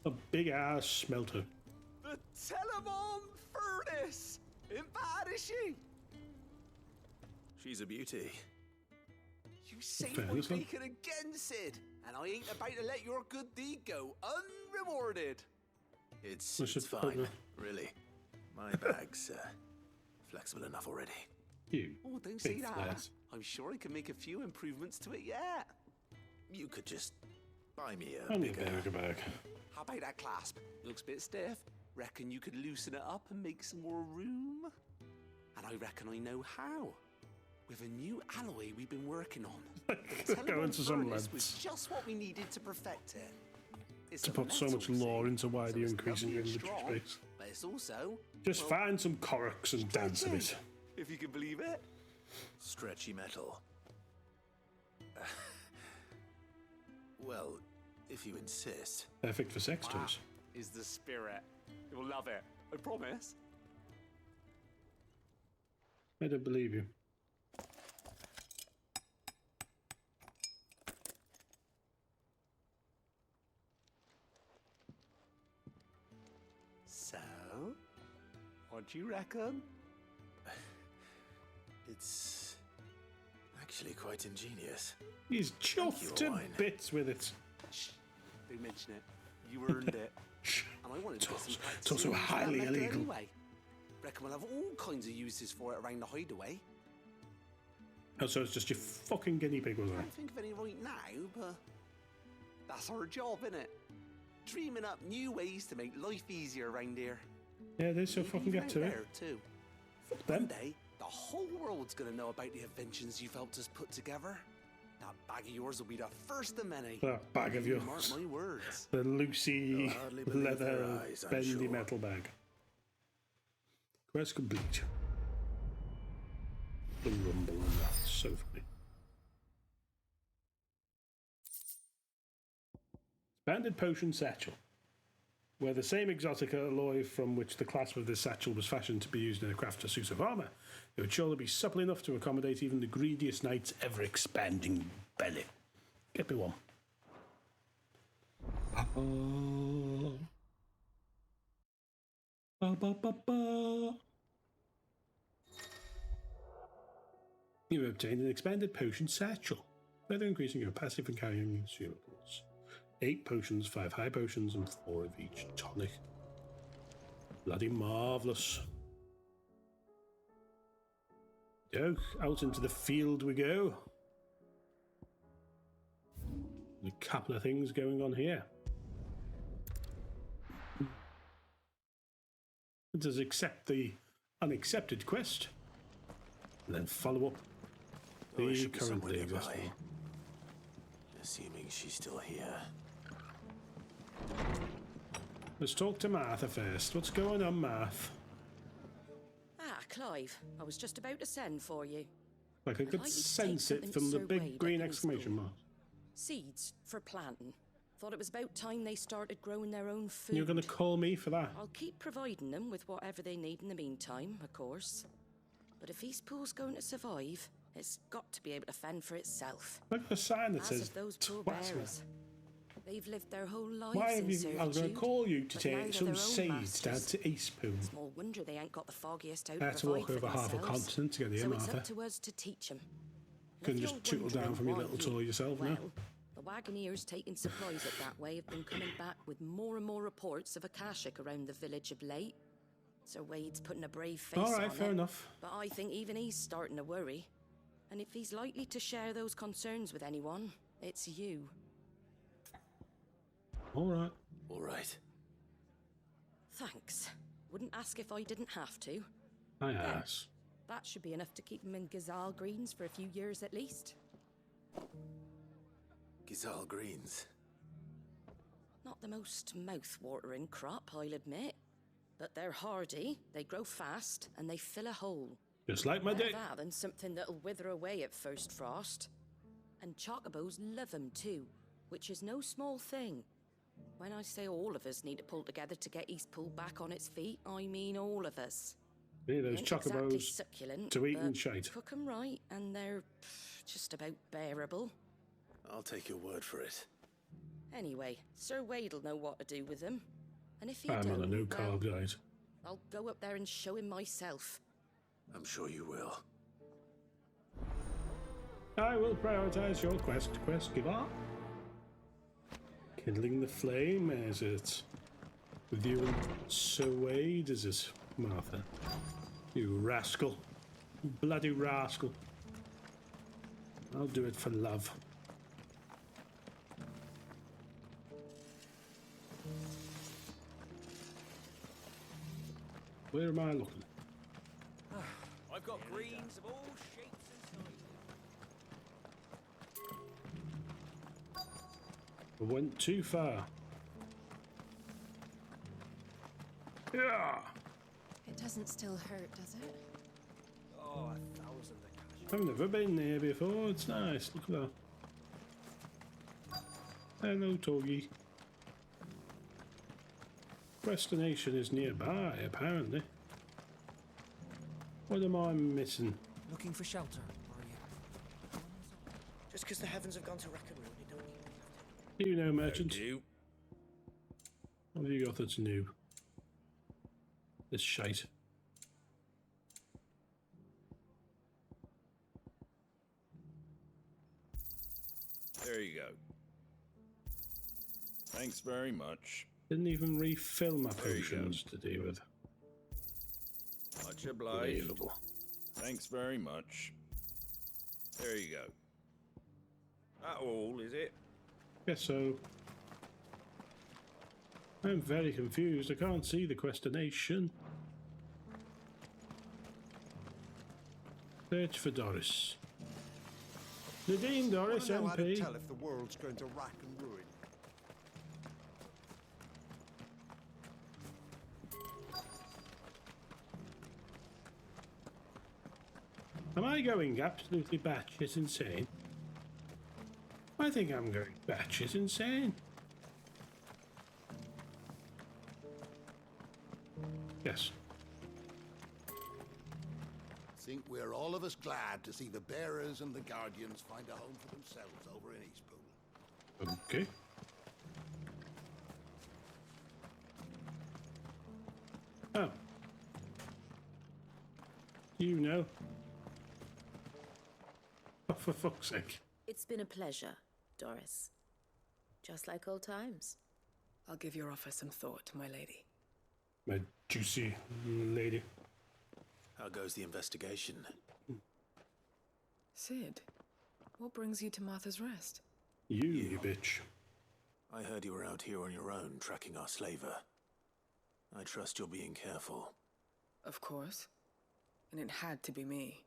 A big ass smelter. the Telemon furnace. Ain't bad, is she? She's a beauty. You saved my Fairness, huh? bacon again, Sid, and I ain't about to let your good deed go unrewarded. It's We should fine, probably- really. My bag's flexible enough already. You. Oh, don't say big that. flares. I'm sure I can make a few improvements to it yet. You could just buy me a I need bigger... a bigger bag. How about that clasp? Looks a bit stiff. Reckon you could loosen it up and make some more room? And I reckon I know how. With a new alloy we've been working on. The Go Telemon into some furnace was lengths just what we needed to perfect it. It's To a put so metal, much see, lore into why so you're it's increasing your doubly inventory strong, space. But it's also... Just well, find some Koroks and dance a bit. stretchy, if you can believe it. Stretchy metal. Well, if you insist. Perfect for sex toys. Is the spirit. You'll love it. I promise. I don't believe you. What do you reckon? It's actually quite ingenious. He's chuffed you, to Owain. bits with it. Shh. Don't mention it. You earned it. And I wanted to get some It's also practice highly in that illegal. anyway. Reckon we'll have all kinds of uses for it around the hideaway. Oh, so it's just your fucking guinea pig, was I it? can't think of any right now, but that's our job, innit? Dreaming up new ways to make life easier around here. Yeah, it is, so Maybe fucking even get out to it. there, too. Fuck One them. day, the whole world's gonna know about the inventions you've helped us put together. That bag of yours will be the first of many. That bag of You yours. mark my words. The Lucy They'll hardly believe their leather eyes, I'm bendy sure. metal bag. Quest complete. The rumble on that. So funny. Banded potion satchel. Where the same exotic alloy from which the clasp of this satchel was fashioned to be used in a crafter's suit of armour, it would surely be supple enough to accommodate even the greediest knight's ever-expanding belly. Get me one. Ba, ba, ba, ba. You have obtained an expanded potion satchel, further increasing your passive and carrying consumables. 8 potions, 5 high potions, and 4 of each tonic. Bloody marvellous. Go, out into the field we go. A couple of things going on here. Let us accept the unaccepted quest, and then follow up There the should be currently someone nearby. existing one. Assuming she's still here. Let's talk to Martha first. What's going on, Martha? Ah, Clive, I was just about to send for you. Like I could like you to sense take it something from the Sir big Wade green up in exclamation school. mark. Seeds for planting. Thought it was about time they started growing their own food. You're going to call me for that? I'll keep providing them with whatever they need in the meantime, of course. But if Eastpool's going to survive, it's got to be able to fend for itself. Look at the sign that As says of those poor Twat's bearers. They've lived their whole lives Why have in you? servitude. I was going to call you to but now take they're some their own seeds down masters. to Eastpool. Small wonder they ain't got the foggiest out I had to walk over half a continent to get here, so Martha. it's up to us to teach them. Couldn't just tootle down from your little toy yourself, well, no? the wagoneers taking supplies up that way have been coming back with more and more reports of Akashic around the village of late. Sir Wade's putting a brave face All on right, fair it, enough. but I think even he's starting to worry. And if he's likely to share those concerns with anyone, it's you. All right. All right. Thanks. Wouldn't ask if I didn't have to. I ask. That should be enough to keep him in Gazal Greens for a few years at least. Gizal Greens. Not the most mouth-watering crop, I'll admit. But they're hardy, they grow fast, and they fill a hole. Just like my Better dick. that than something that'll wither away at first frost. And chocobos love 'em too, which is no small thing. When I say all of us need to pull together to get Eastpool back on its feet, I mean all of us. Yeah, those Ain't exactly chocobos succulent, to eat but and shite. cook 'em right, and they're just about bearable. I'll take your word for it. Anyway, Sir Wade'll know what to do with them. And if he I'm don't, on a no well, carb diet. I'll go up there and show him myself. I'm sure you will. I will prioritize your quest giver. Kindling the flame, is it? With you and Sir Wade, is it, Martha? You rascal. You bloody rascal. I'll do it for love. Where am I looking? I've got greens of all shapes and sizes. I went too far. Yeah. It doesn't still hurt, does it? Oh, 1,000 Akashic. I've never been here before. It's nice. Look at that. Hello, Togi. Destination is nearby, apparently. What am I missing? Looking for shelter, are you? Just because the heavens have gone to Rackaroon, it don't mean we have to. You know, merchant. You. What have you got that's new? This shite. There you go. Thanks very much. Didn't even refill my There you potions to deal with. Much obliged. Unbelievable. Thanks very much. There you go. That all, is it? Guess so. I'm very confused. I can't see the destination. Search for Doris. Nadine Doris, I know how to MP. tell if the world's going to rack and ruin. Am I going absolutely batshit insane? I think I'm going batshit insane. Yes. Think we're all of us glad to see the Bearers and the Guardians find a home for themselves over in Eastpool. Okay. Oh. You know. Oh, for fuck's sake. It's been a pleasure, Doris. Just like old times. I'll give your offer some thought, my lady. My juicy lady. How goes the investigation? Sid, what brings you to Martha's Rest? You bitch. I heard you were out here on your own, tracking our slaver. I trust you're being careful. Of course. And it had to be me.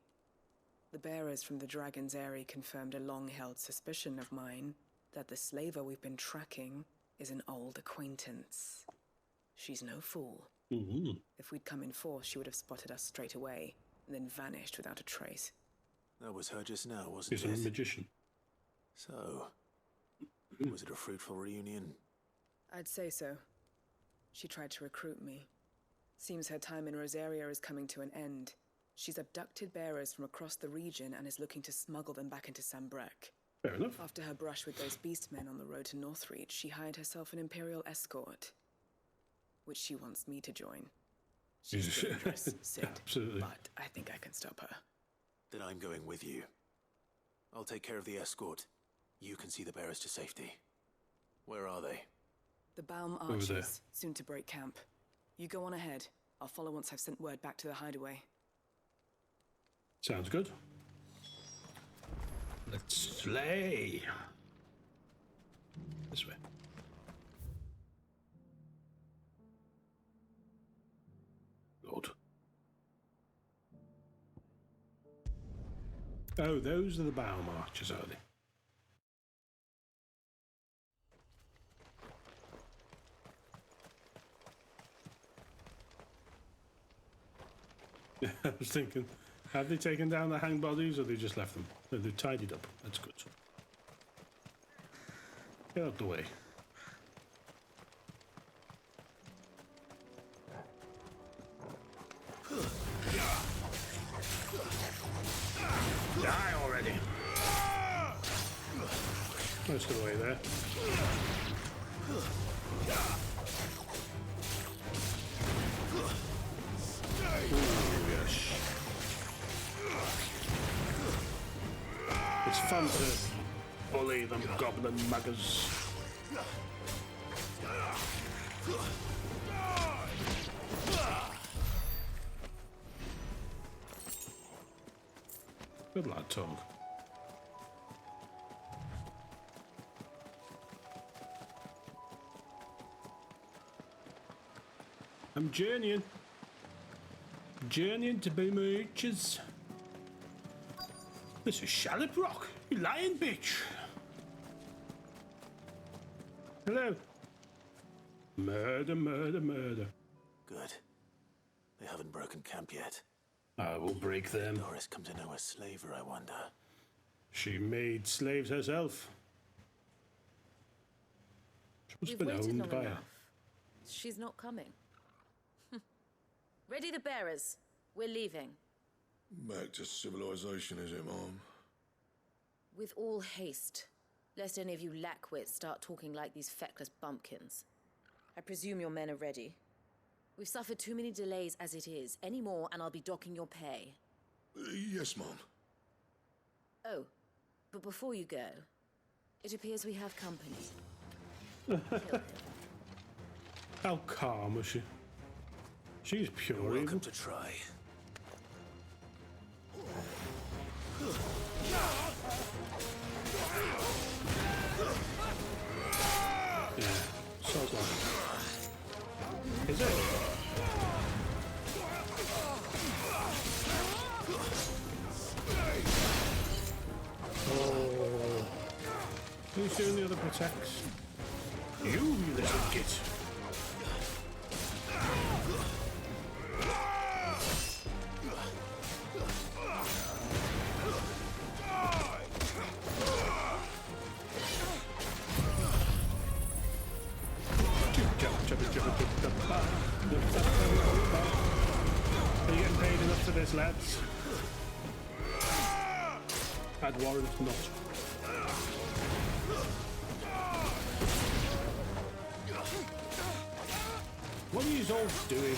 The bearers from the Dragon's Eyrie confirmed a long-held suspicion of mine that the slaver we've been tracking is an old acquaintance. She's no fool. If we'd come in force, she would have spotted us straight away, and then vanished without a trace. That was her just now, wasn't He's it? a magician. So, was it a fruitful reunion? I'd say so. She tried to recruit me. Seems her time in Rosaria is coming to an end. She's abducted bearers from across the region and is looking to smuggle them back into Sambrek. Fair enough. After her brush with those beastmen on the road to Northreach, she hired herself an Imperial escort, which she wants me to join. She's dangerous, Sid. Absolutely. But I think I can stop her. Then I'm going with you. I'll take care of the escort. You can see the bearers to safety. Where are they? The Baum Over there. archers, soon to break camp. You go on ahead. I'll follow once I've sent word back to the hideaway. Sounds good. Let's slay. This way. Lord. Oh, those are the Baum archers, are they? I was thinking, have they taken down the hanged bodies or they just left them? No, they've tidied up. That's good. Get out the way. Die already. Most of the way there. Ooh, yes. It's fun to bully them goblin muggers. Good lad, Tom. I'm journeying. Journeying to be my H's. This is Shallop Rock, you lying bitch. Hello. Murder, murder, murder. Good. They haven't broken camp yet. I will break them. Doris come to know a slaver, I wonder. She made slaves herself. She must have We've been waited owned long by her. enough. She's not coming. Ready the bearers. We're leaving. Back to civilization, is it, Mom? With all haste, lest any of you lackwits start talking like these feckless bumpkins. I presume your men are ready. We've suffered too many delays as it is. Any more and I'll be docking your pay. Yes, Mom. Oh, but before you go, It appears we have company. How calm was she? She's pure evil. Welcome to try. Yeah, so glad. Is it? Oh. Who's doing the other protects? You little git. Are you getting paid enough for this, lads? I'd warrant not. What are you all doing?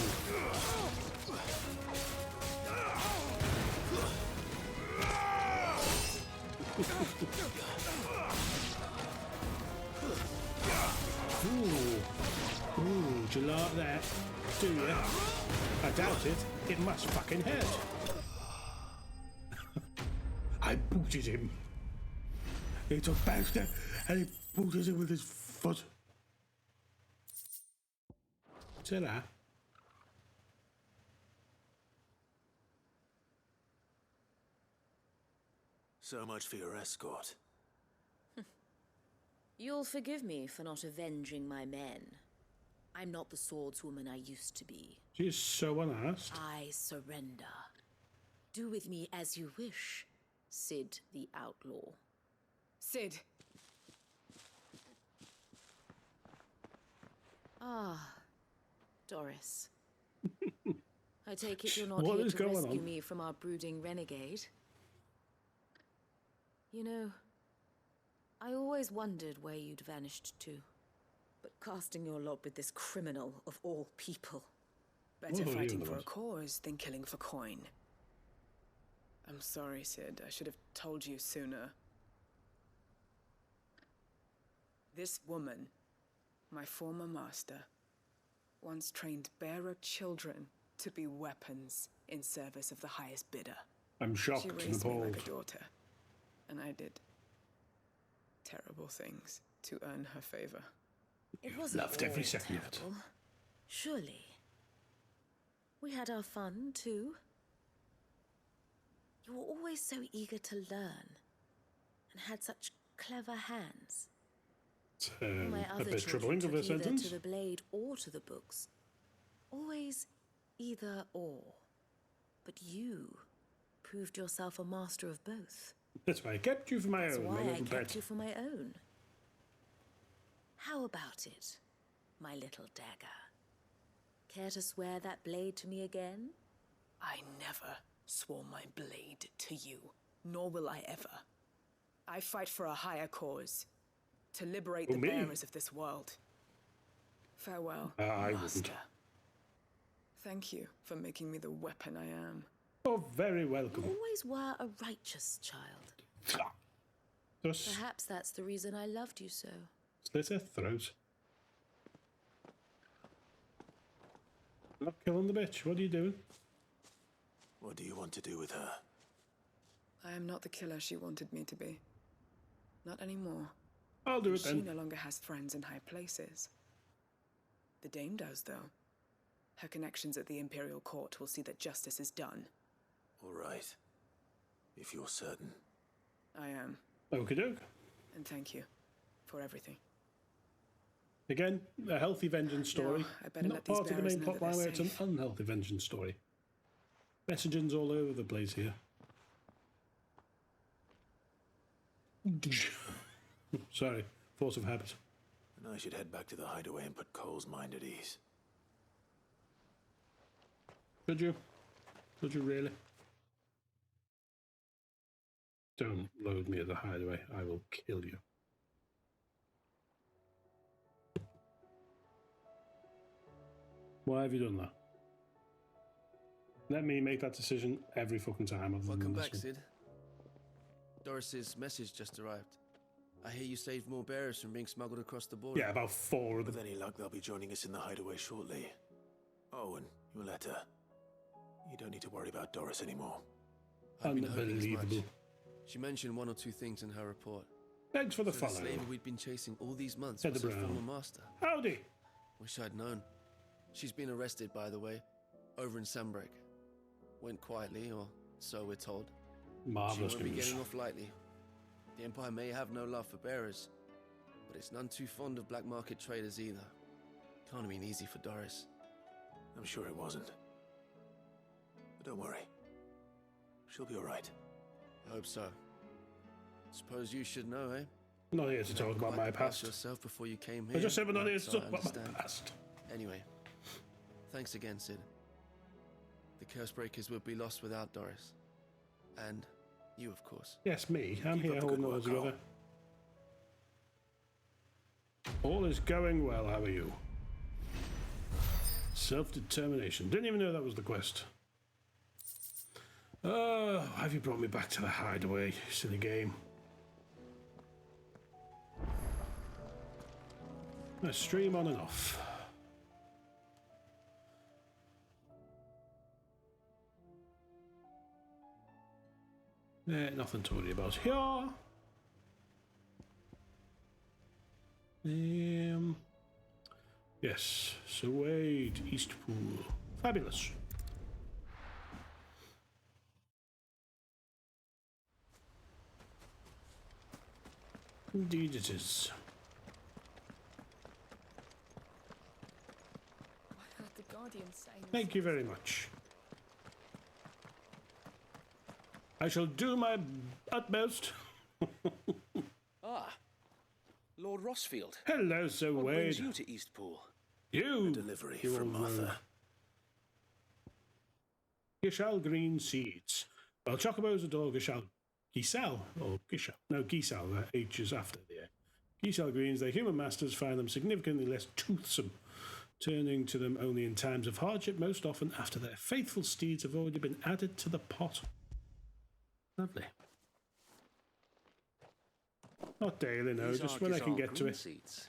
Ooh, do you like that? Do you? I doubt it. It must fucking hurt. I booted him. He took Baxter and he booted him with his foot. See that? So much for your escort. You'll forgive me for not avenging my men. I'm not the swordswoman I used to be. She is so unasked. I surrender. Do with me as you wish, Sid the Outlaw. Sid. Ah, Doris. I take it you're not What here is to going rescue on? me from our brooding renegade. You know, I always wondered where you'd vanished to. But casting your lot with this criminal of all people. Better What are fighting you, for a Lord? cause than killing for coin. I'm sorry, Sid. I should have told you sooner. This woman, my former master, once trained bearer children to be weapons in service of the highest bidder. I'm shocked She and raised me appalled. like a daughter, and I did terrible things to earn her favor. It wasn't Loved every all second of it. terrible. Surely. We had our fun, too. You were always so eager to learn, and had such clever hands. My A other bit children troubling of took a either sentence. to the blade or to the books. Always either or. But you proved yourself a master of both. That's why I kept you for my That's own, why my I little kept pet. you for my own. How about it, my little dagger? Care to swear that blade to me again? I never swore my blade to you, nor will I ever. I fight for a higher cause, to liberate the me? bearers of this world. Farewell, I Master. wouldn't. Thank you for making me the weapon I am. Oh, very welcome. You always were a righteous child. Just Perhaps that's the reason I loved you so. slit her throat. Not killing the bitch. What are you doing? What do you want to do with her? I am not the killer she wanted me to be. Not anymore. I'll do it She then. no longer has friends in high places. The Dame does, though. Her connections at the Imperial Court will see that justice is done. All right. If you're certain. I am. Okie doke. And thank you for everything. Again, a healthy vengeance story. No, I better Not let these part of the bearers main know plot that line they're where it's an safe. unhealthy vengeance story. Messaging's all over the place here. Sorry, force of habit. And I should head back to the hideaway and put Cole's mind at ease. Could you? Could you really? Don't load me at the hideaway. I will kill you. Why have you done that? Let me make that decision every fucking time. Other Welcome than this back, one. Sid. Doris's message just arrived. I hear you saved more bearers from being smuggled across the border. Yeah, about 4 of them. With any luck, they'll be joining us in the hideaway shortly. Oh, and your letter. You don't need to worry about Doris anymore. I've been hoping as much. Unbelievable. She mentioned 1 or 2 things in her report. Thanks for the So follow. The slaver we'd been chasing all these months Heather was her Brown. former master. Howdy. Wish I'd known. She's been arrested, by the way, over in Sunbreak. Went quietly, or so we're told. Marvelous She won't be news. getting off lightly. The Empire may have no love for bearers, but it's none too fond of black market traders either. Can't have been easy for Doris. I'm sure it wasn't. But don't worry. She'll be alright. I hope so. Suppose you should know, eh? I'm not here to talk about my past. Yourself before you came here. I just said we're not here to so talk I about my understand. past. Anyway, thanks again, Sid. The Cursebreakers would be lost without Doris. And you, of course. Yes, me. I'm Keep here up the holding good all work, together. All is going well. How are you? Self-determination. Didn't even know that was the quest. Oh, have you brought me back to the hideaway? Silly game. A stream on and off. Nothing to worry about here. Yes, so Wade, Eastpool. Fabulous. Indeed it is. I heard the Guardian saying. Thank you very much. I shall do my utmost. Ah, Lord Rossfield. Hello, Sir What Wade. brings you to Eastpool? You. A delivery you from old Martha. rogue. Gishal green seeds. Well, chocobos adore Gishal. Gisal or Gishal? No, Gisal. That H is after the A. Gisal greens. Their human masters find them significantly less toothsome, turning to them only in times of hardship, most often after their faithful steeds have already been added to the pot. Lovely. Not daily, no, These just are when I can Gizar get to green it. seeds.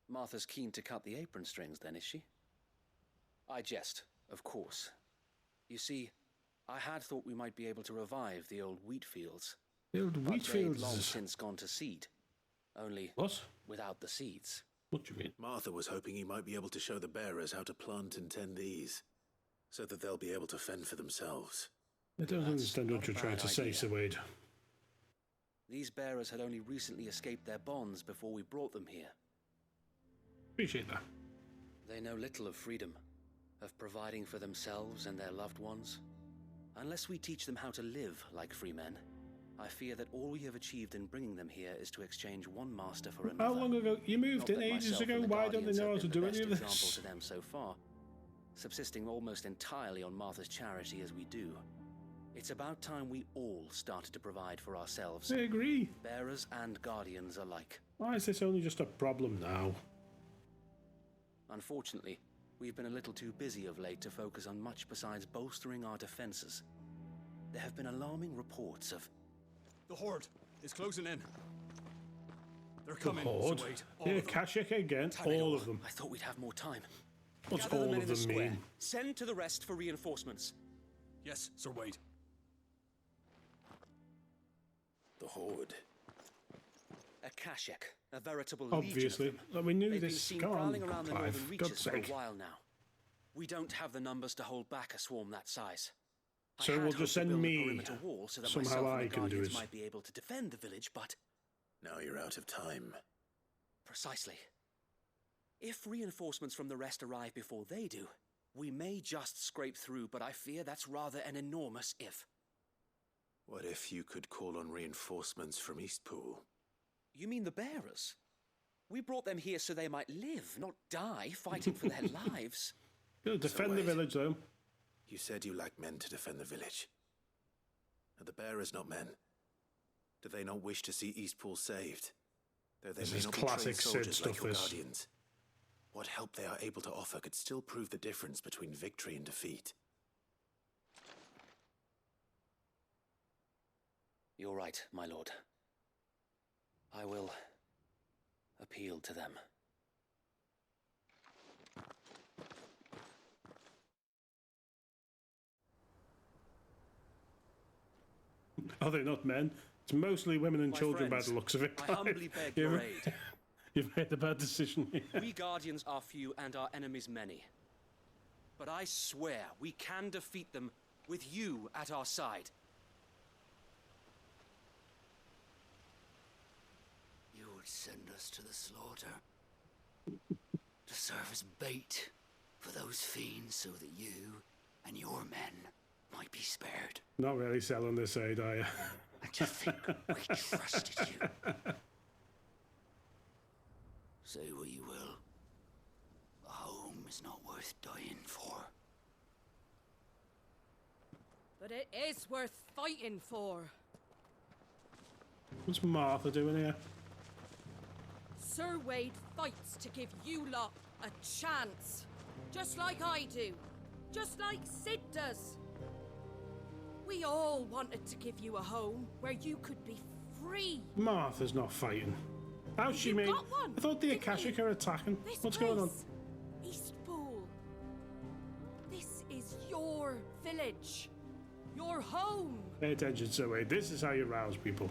Martha's keen to cut the apron strings then, is she? I jest, of course. You see, I had thought we might be able to revive the old wheat fields. The old wheat But they've fields. long since gone to seed. Only What? without the seeds. What do you mean? Martha was hoping he might be able to show the bearers how to plant and tend these, so that they'll be able to fend for themselves. I don't understand what not you're a trying bad to say, idea. Sir Wade. These bearers had only recently escaped their bonds before we brought them here. Appreciate that. They know little of freedom, of providing for themselves and their loved ones. Unless we teach them how to live like free men, I fear that all we have achieved in bringing them here is to exchange one master for another. How long ago? You moved Not in that ages myself ago. and the Why don't they Guardians know how have to been do the any of best this? example to them so far, subsisting almost entirely on Martha's charity as we do. It's about time we all started to provide for ourselves. I agree. Bearers and Guardians alike. Why is this only just a problem now? Unfortunately, we've been a little too busy of late to focus on much besides bolstering our defenses. There have been alarming reports of... The Horde is closing in. They're The coming, Horde? Sir Wade. All Here, of them. Kashik again. Tell me All all. of them. I thought we'd have more time. What's Gather the all men of in the them square. mean? Send to the rest for reinforcements. Yes, Sir Wade. The Horde. A Kashek, a veritable Obviously. legion of them. Well, we knew They've this. been seen Go on, prowling around the Clive. northern God's reaches for a sake. while now. We don't have the numbers to hold back a swarm that size. I So had we'll hoped just to send build a me. perimeter wall so that Somehow myself and I the can do Guardians it. might be able to defend the village, but Now you're out of time. precisely. If reinforcements from the rest arrive before they do, we may just scrape through, but I fear that's rather an enormous if. What if you could call on reinforcements from Eastpool? You mean the bearers? We brought them here so they might live, not die fighting for their lives. Gonna defend the Wade, village, though. You said you lack men to defend the village. Are the bearers not men? Do they not wish to see Eastpool saved? Though they This may is not be classic trained Sid soldiers like stuff, your this. Guardians. What help they are able to offer could still prove the difference between victory and defeat. You're right, my lord. I will appeal to them. Are they not men? It's mostly women and My children by friends, the looks of it. I humbly beg your aid. You've made a bad decision here. We Guardians are few and our enemies many. But I swear we can defeat them with you at our side. You would send us to the slaughter to serve as bait for those fiends so that you and your men might be spared. Not really selling this aid, are you? And to think we trusted you. Say what you will. A home is not worth dying for. But it is worth fighting for. What's Martha doing here? Sir Wade fights to give you lot a chance. Just like I do. Just like Sid does. We all wanted to give you a home where you could be free. Martha's not fighting. How's she made? got one, I thought the didn't Akashic you? are attacking. This What's going on? place, Eastpool. This is your village. Your home. Pay attention, Sir Wade. This is how you rouse people.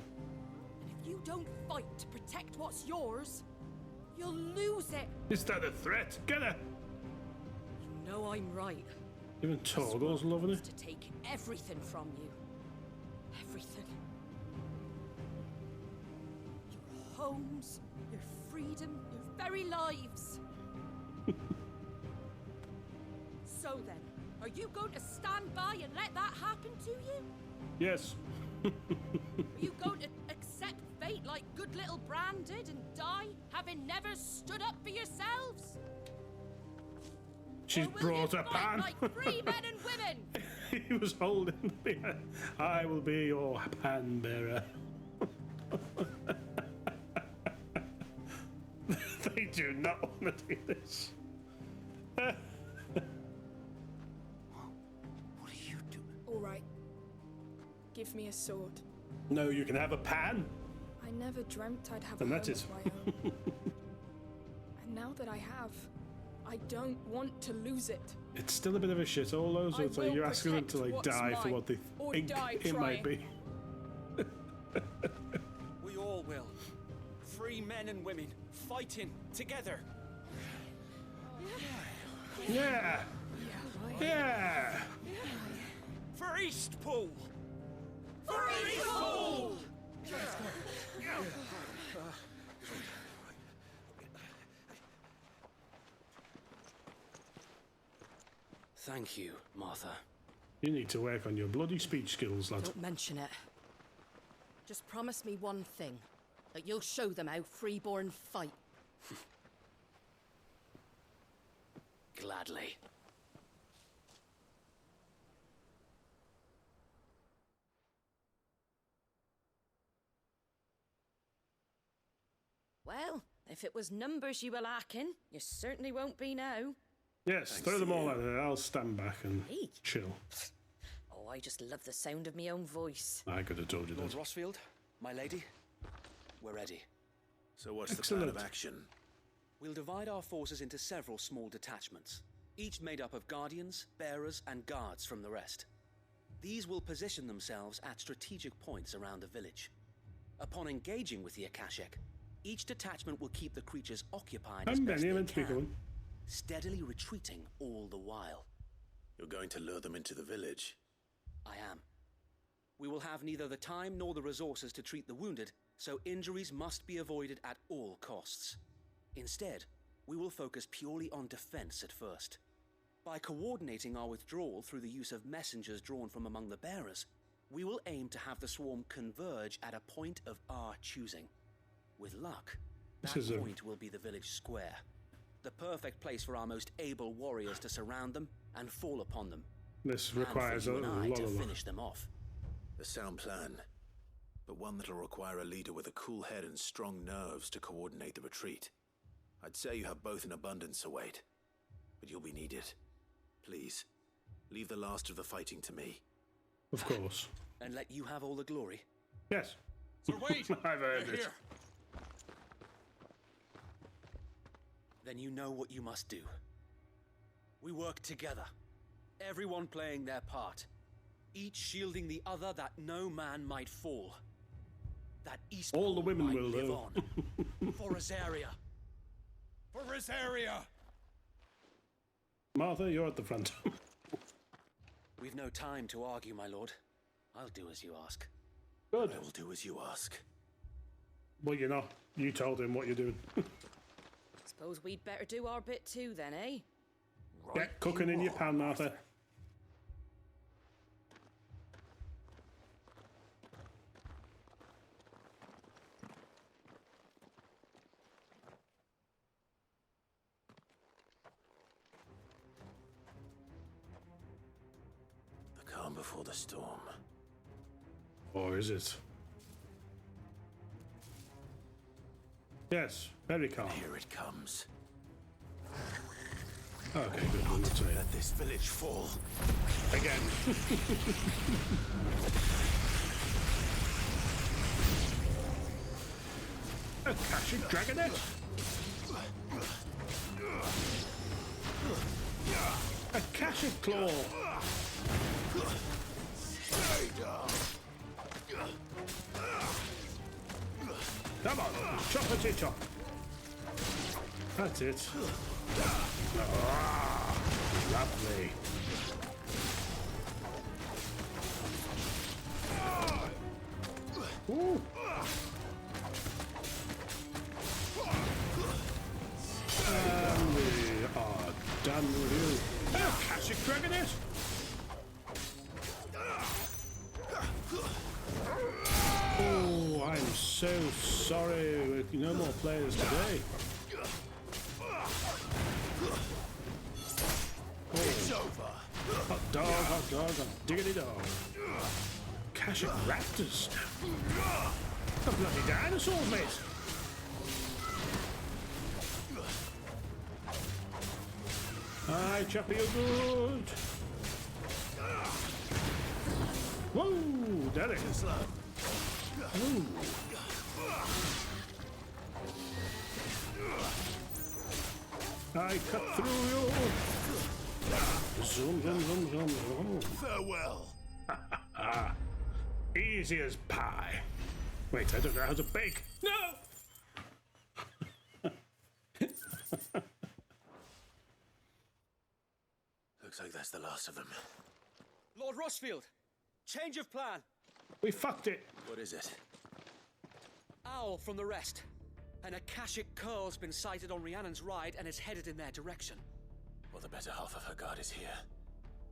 And if you don't fight to protect what's yours, you'll lose it. Is that a threat? Get her! You know I'm right. Even Torgo's loving it. To take everything from you. Everything. Your homes, your freedom, your very lives. So then, are you going to stand by and let that happen to you? Yes. Are you going to accept fate like good little Bran did and die, having never stood up for yourselves? She's brought a pan. Like free men and women. He was holding me. I will be your pan bearer. They do not want to do this. What are you doing? All right. Give me a sword. No, you can have a pan. I never dreamt I'd have And a that's home it. of my own. And now that I have, I don't want to lose it. It's still a bit of a shithole, though, so I it's like will you're asking them to protect like what's die for mine, what they or think die it might trying. be. We all will. Free men and women, fighting together. Yeah. Yeah. For Eastpool! For Eastpool! Thank you, Martha. You need to work on your bloody speech skills, lad. Don't mention it. Just promise me one thing. That you'll show them how freeborn fight. Gladly. Well, if it was numbers you were lacking, you certainly won't be now. Yes, throw them all out there. I'll stand back and Me? chill. Oh, I just love the sound of my own voice. I could have told you Lord that. Rossfield, my lady, we're ready. So what's the Excellent. plan of action? We'll divide our forces into several small detachments, each made up of guardians, bearers, and guards from the rest. These will position themselves at strategic points around the village. Upon engaging with the Akashic, each detachment will keep the creatures occupied as I'm best Benny, I'm they meant to be can, going. steadily retreating all the while. You're going to lure them into the village. I am. We will have neither the time nor the resources to treat the wounded, so injuries must be avoided at all costs. Instead, we will focus purely on defense at first. By coordinating our withdrawal through the use of messengers drawn from among the bearers, we will aim to have the swarm converge at a point of our choosing. With luck, that point will be the village square, the perfect place for our most able warriors to surround them and fall upon them. This And requires for a you and I lot to of finish them off. A sound plan, but one that'll require a leader with a cool head and strong nerves to coordinate the retreat. I'd say you have both in abundance, Sir Wade, but you'll be needed. Please, leave the last of the fighting to me. Of course. And let you have all the glory. Yes. Sir Wade! I've heard they're it. here. then you know what you must do. We work together, everyone playing their part, each shielding the other that no man might fall. That East all the women might will live though. on. For Rosaria. For Rosaria! Martha, you're at the front. We've no time to argue, my lord. I'll do as you ask. Good. I will do as you ask. Well, you're not. You told him what you're doing. Suppose we'd better do our bit too, then, eh? Get cooking in your pan, Martha. The calm before the storm. Or is it? Yes, very calm. Here it comes. Okay, good. I'm not saying. Let this village fall. Again. A Akashic Dragonet? Akashic Claw! Come on, choppity chop. That's it. Ah, lovely. Ooh. And we are done with you. Akashic Dragonet! Oh, I'm so sorry. No more players today. It's over. Hot dog, diggity dog. Akashic Raptors. The bloody dinosaurs, mate. Aye, Chappy, you're good. Whoa, Derek. Ooh. I cut through you. Zoom, zoom, zoom, zoom, zoom. Farewell. Easy as pie. Wait, I don't know how to bake. No! Looks like that's the last of them. Lord Rossfield, change of plan. We fucked it. What is it? Owl from the rest. An Akashic curl's been sighted on Rhiannon's ride and is headed in their direction. Well, the better half of her guard is here.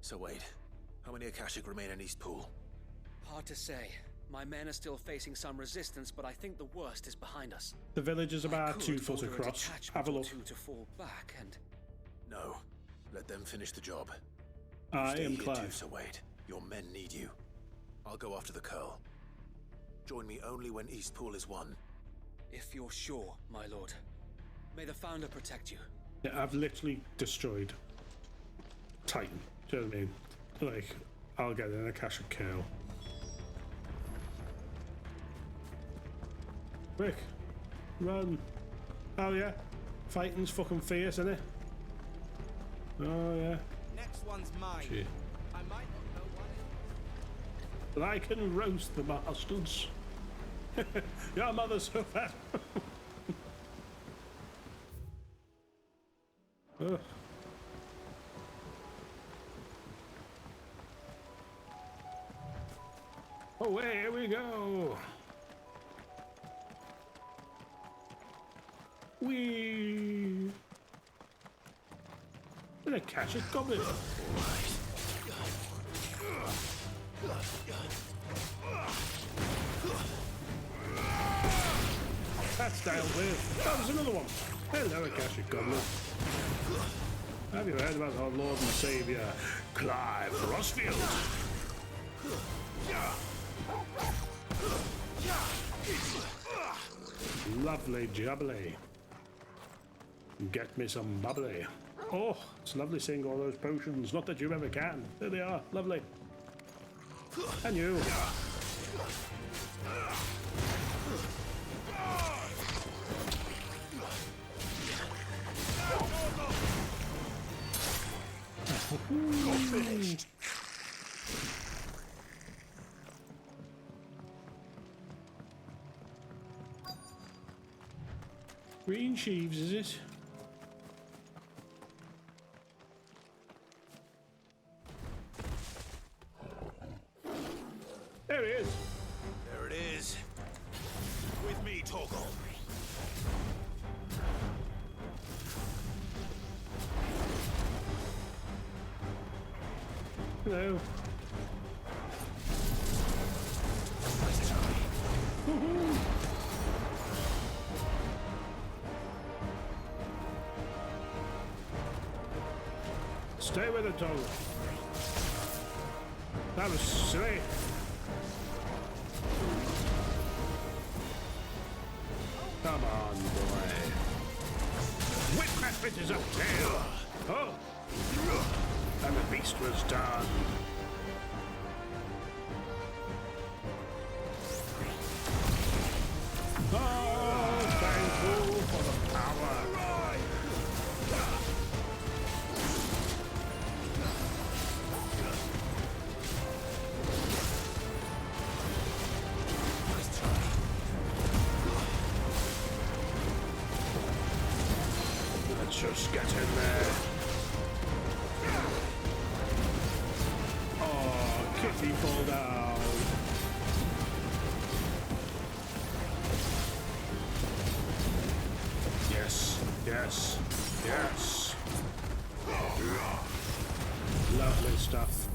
So wait, how many Akashic remain in East Pool? Hard to say. My men are still facing some resistance, but I think the worst is behind us. The village is about 2 foot order a across. detachment Have a look. or two to fall back and... No, let them finish the job. I Stay am here Clive. too, so wait. Your men need you. I'll go after the curl. Join me only when East Pool is won. If you're sure, my lord. May the Founder protect you. Yeah, I've literally destroyed Titan. Do you know what I mean? Like, I'll get an Akashic Curl. Quick, run. Oh yeah, fighting's fucking fierce, isn't it? Oh yeah. Next one's mine. Gee. I might not know what it But I can roast the bastards. Your mother's so fat. Ugh. Away we go. Wee. An Akashic Goblin. That's dealt with. Oh, there's another one. Hello, Akashic Goblin. Have you heard about our Lord and Saviour, Clive Rossfield? Lovely jubbly. Get me some bubbly. Oh, it's lovely seeing all those potions. Not that you ever can. There they are. Lovely. And you. You're finished. Green sheaves, is it? There he is. There it is. With me, Torgal. Hello. Stay with it, Tom. That was silly. Come on, boy. Whip that bitches up tail. Oh. And the beast was done. Oh, thankful for the power. Let's just get in there. Oh, Kitty fall down. Yes, yes, yes. Lovely stuff.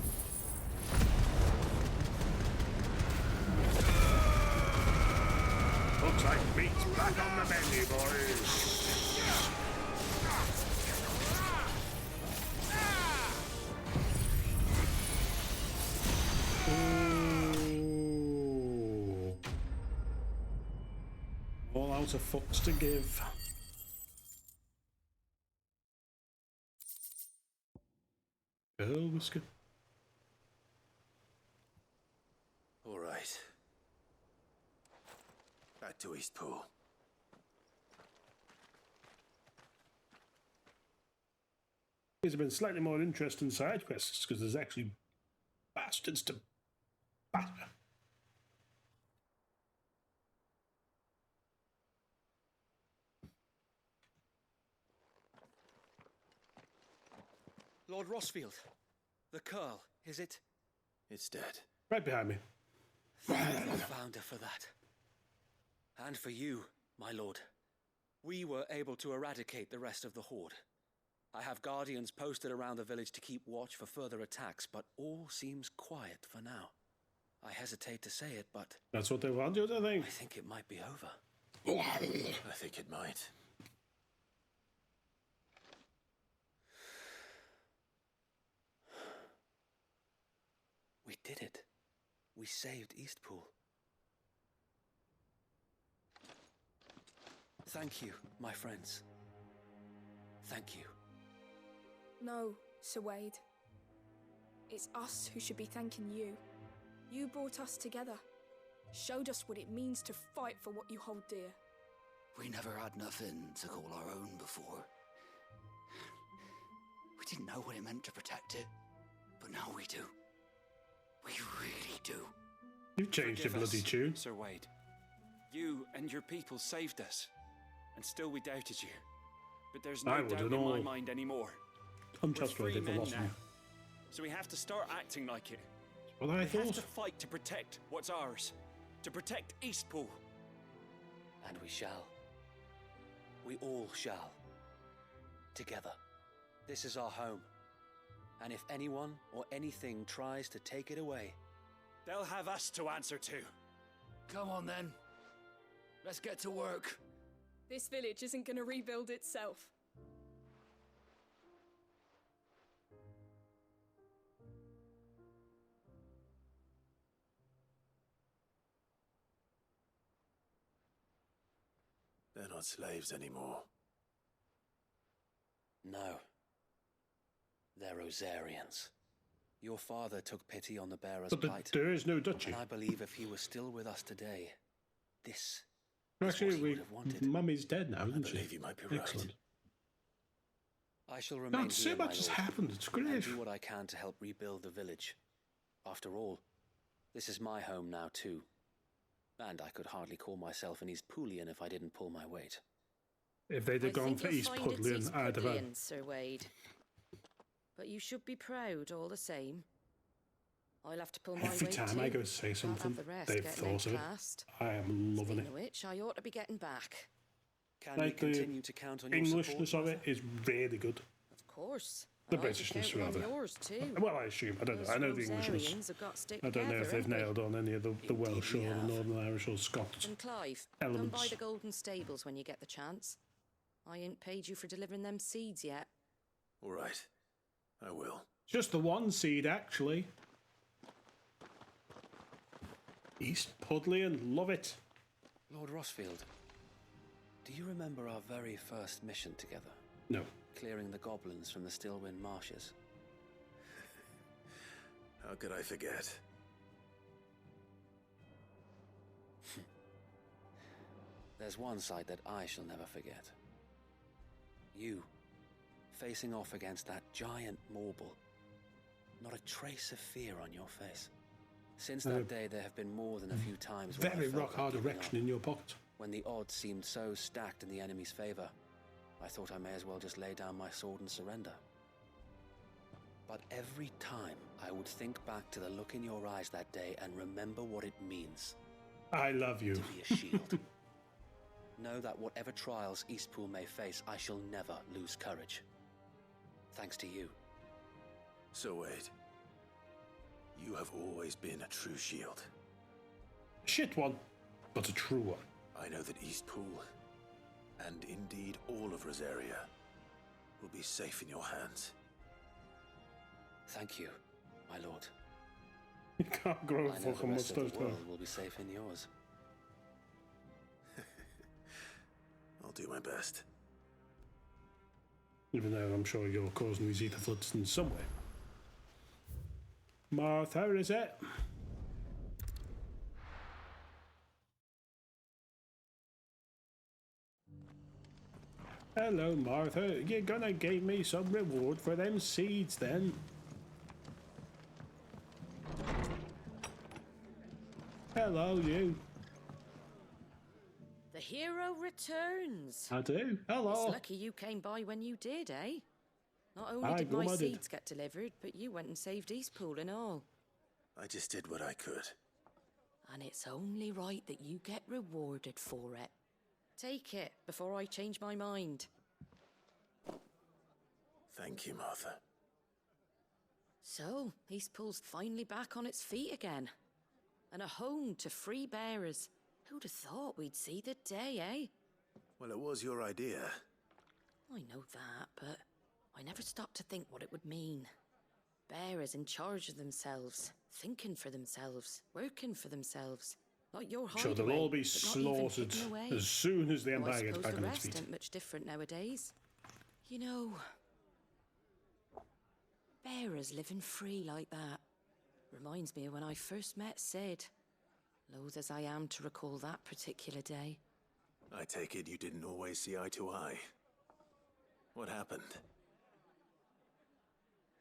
Looks like meat's back on the menu, boys. All out of fucks to give. Oh, whisker. All right. Back to Eastpool. These have been slightly more interesting side quests because there's actually bastards to batter. Lord Rossfield, the Curl, is it? It's dead. Right behind me. Thank the Founder for that. And for you, my lord. We were able to eradicate the rest of the Horde. I have guardians posted around the village to keep watch for further attacks, but all seems quiet for now. I hesitate to say it, but... That's what they wanted, I think. I think it might be over. I think it might. We did it. We saved Eastpool. Thank you, my friends. Thank you. No, Sir Wade. It's us who should be thanking you. You brought us together. Showed us what it means to fight for what you hold dear. We never had nothing to call our own before. We didn't know what it meant to protect it, but now we do. We really do. You've changed your bloody tune. Sir Wade. You and your people saved us, and still we doubted you. But there's no doubt in my mind anymore. Untrustworthy We're free men philosophy. now, so we have to start acting like it. Well, I we have thought. to fight to protect what's ours, to protect Eastpool. And we shall. We all shall. Together. This is our home. And if anyone or anything tries to take it away, they'll have us to answer to. Come on then. Let's get to work. This village isn't going to rebuild itself. They're not slaves anymore. no. They're Rosarians. Your father took pity on the bearer's plight. There is no duchy. And I believe if he was still with us today, this Actually, is what he would have wanted. Mummy's dead now, isn't she? I believe you might be right. Excellent. I shall remain Can't see here, my what just lord, happened. It's and great. do what I can to help rebuild the village. After all, this is my home now too. And I could hardly call myself an East Poolian if I didn't pull my weight. If they'd have gone for East Pudlian, I'd have had... Sir Wade. But you should be proud all the same. I'll have to pull my weight Every time I go to say something, they've thought of it. I am loving it. Which I ought to be getting back. Can we continue to count on your Englishness support, of it is really good. Of course. The Britishness, rather. Yours too. Well, I assume. I don't know. I know the Englishness. I don't know if they've nailed on any of the Welsh or the Northern Irish or Scots and Clive, elements. come by the Golden Stables when you get the chance. I ain't paid you for delivering them seeds yet. All right. I will. Just the one seed, actually. East Pudlian, love it. Lord Rossfield, do you remember our very first mission together? No. Clearing the goblins from the Stillwind marshes. How could I forget? There's one sight that I shall never forget. You, facing off against that giant Morble. Not a trace of fear on your face. Since that day, there have been more than a few times where very I felt rock hard erection in your pocket. When the odds seemed so stacked in the enemy's favor, I thought I may as well just lay down my sword and surrender. But every time I would think back to the look in your eyes that day and remember what it means. I love you. To be a shield. Know that whatever trials Eastpool may face, I shall never lose courage. Thanks to you. So Wade, you have always been a true shield. A shit one, but a true one. I know that Eastpool, and indeed all of Rosaria, will be safe in your hands. Thank you, my lord. You can't grow a I know fucking the rest of mustache the though. world will be safe in yours. I'll do my best. Even though I'm sure you're causing these ether floods in some way. Martha, is it? Hello, Martha. You're gonna give me some reward for them seeds, then? Hello, you. The hero returns. I do. Hello. It's lucky you came by when you did, eh? Not only Aye, did my I did. seeds get delivered, but you went and saved Eastpool and all. I just did what I could. And it's only right that you get rewarded for it. Take it before I change my mind. Thank you, Martha. So, Eastpool's finally back on its feet again. And a home to free bearers. Who'd have thought we'd see the day, eh? Well, it was your idea. I know that, but I never stopped to think what it would mean. Bearers in charge of themselves, thinking for themselves, working for themselves. Not your hideaway, Sure, they'll all be but not even slaughtered hidden away. as soon as the Though I Empire gets suppose back the on its rest feet. ain't much different nowadays. You know, bearers living free like that reminds me of when I first met Sid. Loath as I am to recall that particular day. I take it you didn't always see eye to eye. What happened?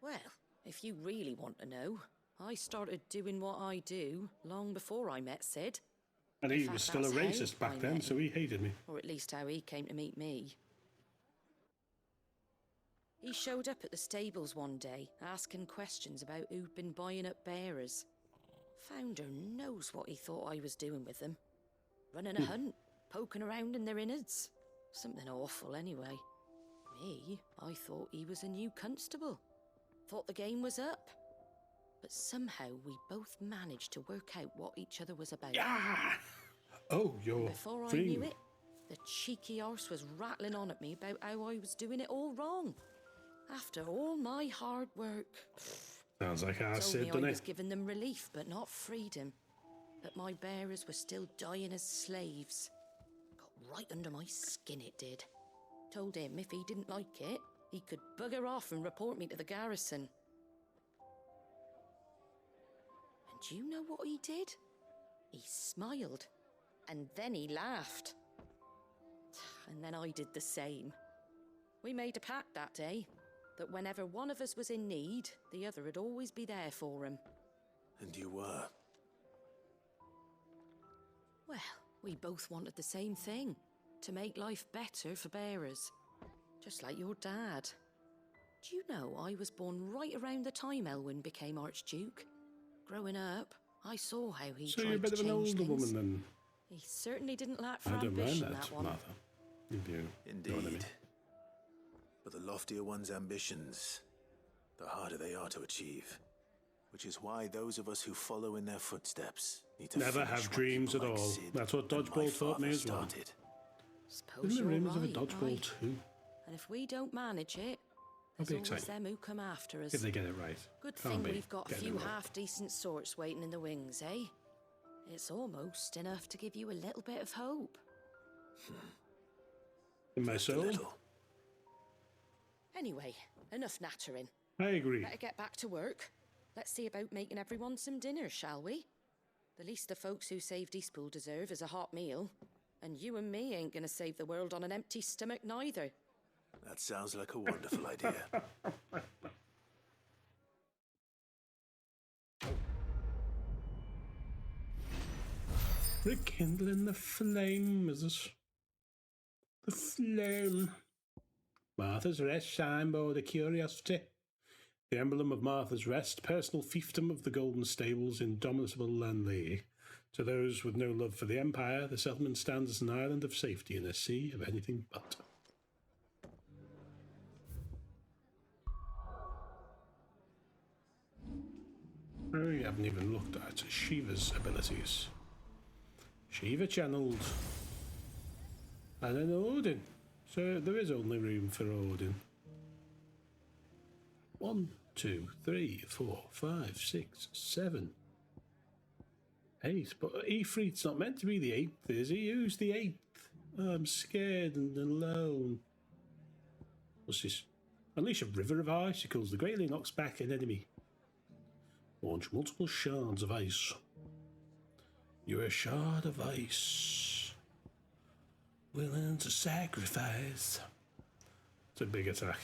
Well, if you really want to know, I started doing what I do long before I met Sid. And In he fact, was still a that's how racist back I then, met so him. he hated me. Or at least how he came to meet me. He showed up at the stables one day, asking questions about who'd been buying up bearers. Founder knows what he thought I was doing with them. Running a hunt, poking around in their innards. Something awful anyway. Me, I thought he was a new constable. Thought the game was up. But somehow we both managed to work out what each other was about. Yeah! Oh, you're Before I free. knew it, the cheeky arse was rattling on at me about how I was doing it all wrong. After all my hard work. Sounds like I Told said, me I doesn't was it? giving them relief, but not freedom. That my bearers were still dying as slaves. Got right under my skin, it did. Told him if he didn't like it, he could bugger off and report me to the garrison. And do you know what he did? He smiled. And then he laughed. And then I did the same. We made a pact that day. that whenever one of us was in need, the other would always be there for him. And you were? Well, we both wanted the same thing, to make life better for bearers. Just like your dad. Do you know I was born right around the time Elwyn became Archduke? Growing up, I saw how he So tried you're a bit to of an change older things. woman then? He certainly didn't lack for I don't mind ambition, that, one. Martha. If you Indeed. know what I mean. But the loftier one's ambitions, the harder they are to achieve. Which is why those of us who follow in their footsteps need to Never finish have what dreams people at like all. Sid That's what and my dodgeball taught me father as well. started. Suppose Isn't there you're rumours of a right, dodgeball aye. too? And if we don't manage it, That'd there's be always exciting. them who come after us. If they get it right. Good Can't thing be we've got a getting few it wrong. half-decent sorts waiting in the wings, eh? It's almost enough to give you a little bit of hope. In my soul? Anyway, enough nattering. I agree. Better get back to work. Let's see about making everyone some dinner, shall we? The least the folks who saved Eastpool deserve is a hot meal. And you and me ain't gonna save the world on an empty stomach neither. That sounds like a wonderful idea. Rekindling the flame, is it? The flame. Martha's Rest signboard, a curiosity. The emblem of Martha's Rest, personal fiefdom of the Golden Stable's indomitable landlady. To those with no love for the Empire, the settlement stands as an island of safety in a sea of anything but. I haven't even looked at Shiva's abilities. Shiva channeled. And then Odin. So there is only room for Odin. 1, 2, 3, 4, 5, 6, 7, 8. But Ifrit's not meant to be the 8th, is he? Who's the 8th? Oh, I'm scared and alone. What's this? Unleash a river of icicles. The greatly knocks back an enemy. Launch multiple shards of ice. You're a shard of ice. Willing to sacrifice. It's a big attack.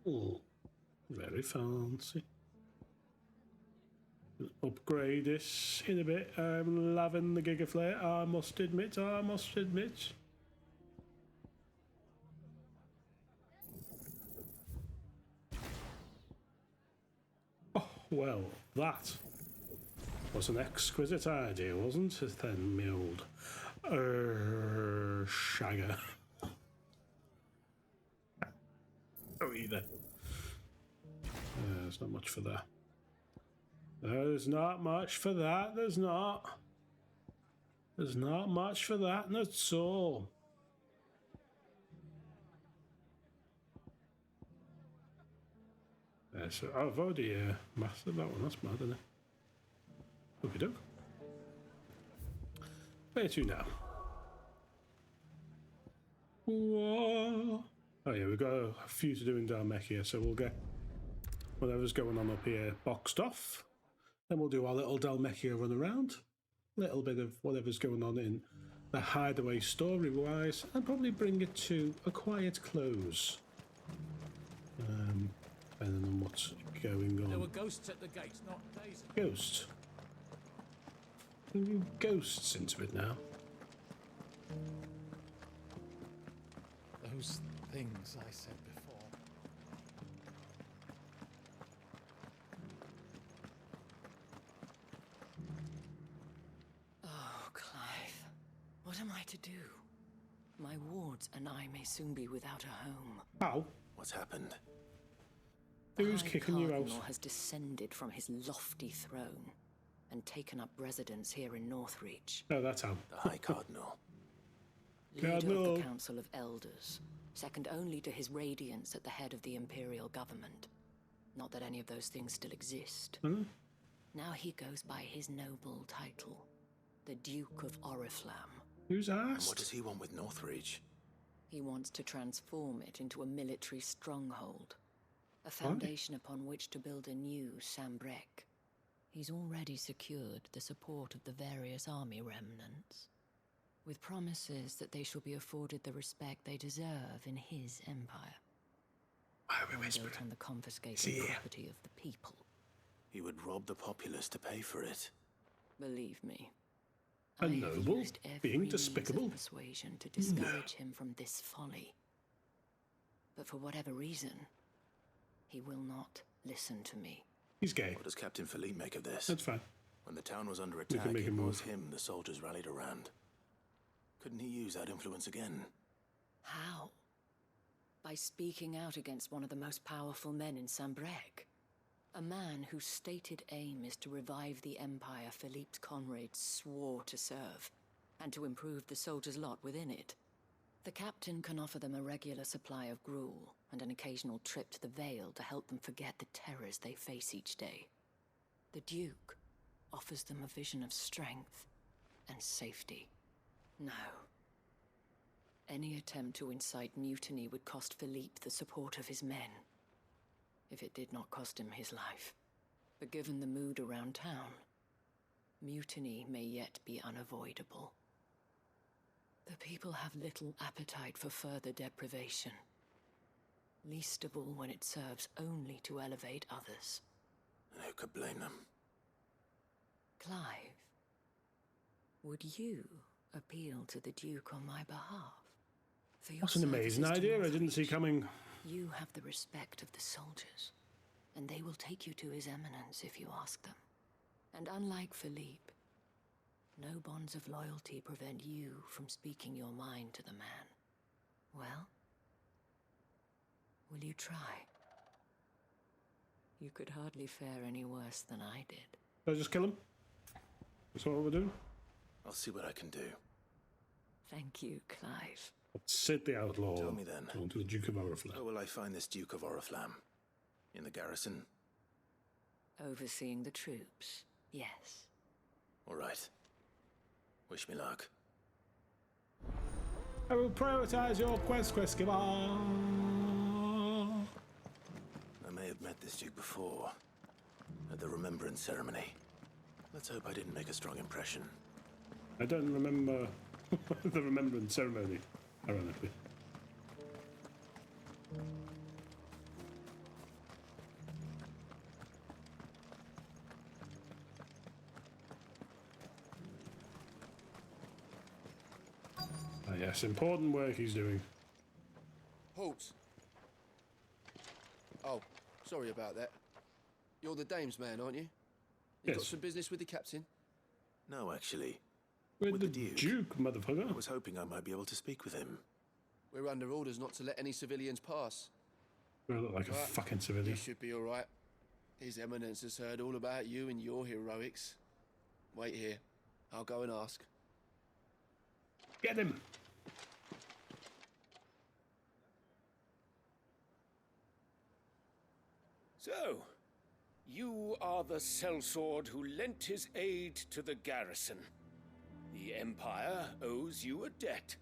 Oh, very fancy. Upgrade this in a bit. I'm loving the Gigaflare, I must admit, Oh, well, that was an exquisite idea, wasn't it then, me old shagger? Oh, either. There's not much for that. There's not much for that, there's not. There's not much for that, that's all. So I've already mastered that one, that's mad, isn't it? Okie doke. Where to now? Whoa. Oh yeah, we've got a few to do in Dhalmekia, so we'll get whatever's going on up here boxed off. Then we'll do our little Dhalmekia run around. A little bit of whatever's going on in the hideaway story-wise, and probably bring it to a quiet close. Depending on what's going on. There were ghosts at the gates, not days. Ghosts? Bringing ghosts into it now. Those things I said before. Oh, Clive. What am I to do? My wards and I may soon be without a home. How? What's happened? Who's kicking you out? The Cardinal has descended from his lofty throne and taken up residence here in Northreach. Oh, that's how. The High Cardinal. Leader Cardinal. of the Council of Elders, second only to his Radiance at the head of the Imperial government. Not that any of those things still exist. Hmm? Now he goes by his noble title, the Duke of Oriflamme. Who's And asked? what does he want with Northreach? He wants to transform it into a military stronghold. A foundation upon which to build a new Sambrek. He's already secured the support of the various army remnants. with promises that they shall be afforded the respect they deserve in his empire. Why are we whispering? Built on the confiscated property of the people. He would rob the populace to pay for it. Believe me. A I have noble used every being means of despicable? persuasion to discourage him from this folly. But for whatever reason, he will not listen to me. He's gay. What does Captain Philippe make of this? That's fine. When the town was under We attack, can make it him was move. him the soldiers rallied around. Couldn't he use that influence again? How? By speaking out against one of the most powerful men in Sambrec. A man whose stated aim is to revive the empire Philippe's comrades swore to serve, and to improve the soldiers' lot within it. The captain can offer them a regular supply of gruel, and an occasional trip to the Vale to help them forget the terrors they face each day. The Duke offers them a vision of strength and safety. No. Any attempt to incite mutiny would cost Philippe the support of his men, if it did not cost him his life. But given the mood around town, mutiny may yet be unavoidable. The people have little appetite for further deprivation, least of all when it serves only to elevate others. And who could blame them? Clive, would you appeal to the Duke on my behalf? For your That's an amazing services to idea. I didn't see coming. You have the respect of the soldiers, and they will take you to His Eminence if you ask them. And unlike Philippe, no bonds of loyalty prevent you from speaking your mind to the man. Well, will you try? You could hardly fare any worse than I did. Did I just kill him? That's what we're doing? I'll see what I can do. Thank you, Clive. Sid the Outlaw. Tell me then. Talking to the Duke of Oriflamme. Where will I find this Duke of Oriflamme? In the garrison? Overseeing the troops, yes. All right. Wish me luck. I will prioritize your quest, giver. I may have met this Duke before, at the Remembrance Ceremony. Let's hope I didn't make a strong impression. I don't remember the Remembrance Ceremony, ironically. Ah, yes, important work he's doing. Halt! Oh, sorry about that. You're the dame's man, aren't you? You got Yes. some business with the captain? No, actually. With the Duke, motherfucker. I was hoping I might be able to speak with him. We're under orders not to let any civilians pass. I look like a But fucking civilian. You should be all right. His Eminence has heard all about you and your heroics. Wait here. I'll go and ask. Get him! So, you are the sellsword who lent his aid to the garrison. The Empire owes you a debt,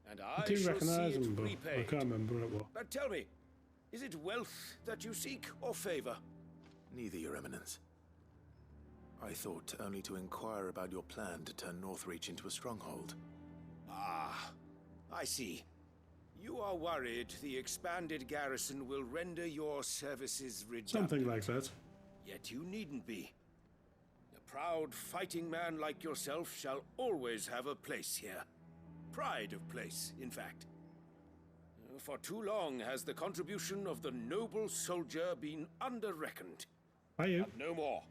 and I do shall recognise see it him, but I repaid. can't remember it what. But tell me, is it wealth that you seek, or favor? Neither, Your Eminence. I thought only to inquire about your plan to turn Northreach into a stronghold. Ah, I see. You are worried the expanded garrison will render your services redundant. Something like that. Yet you needn't be. A proud fighting man like yourself shall always have a place here. Pride of place, in fact. For too long has the contribution of the noble soldier been under-reckoned. Are you? But no more.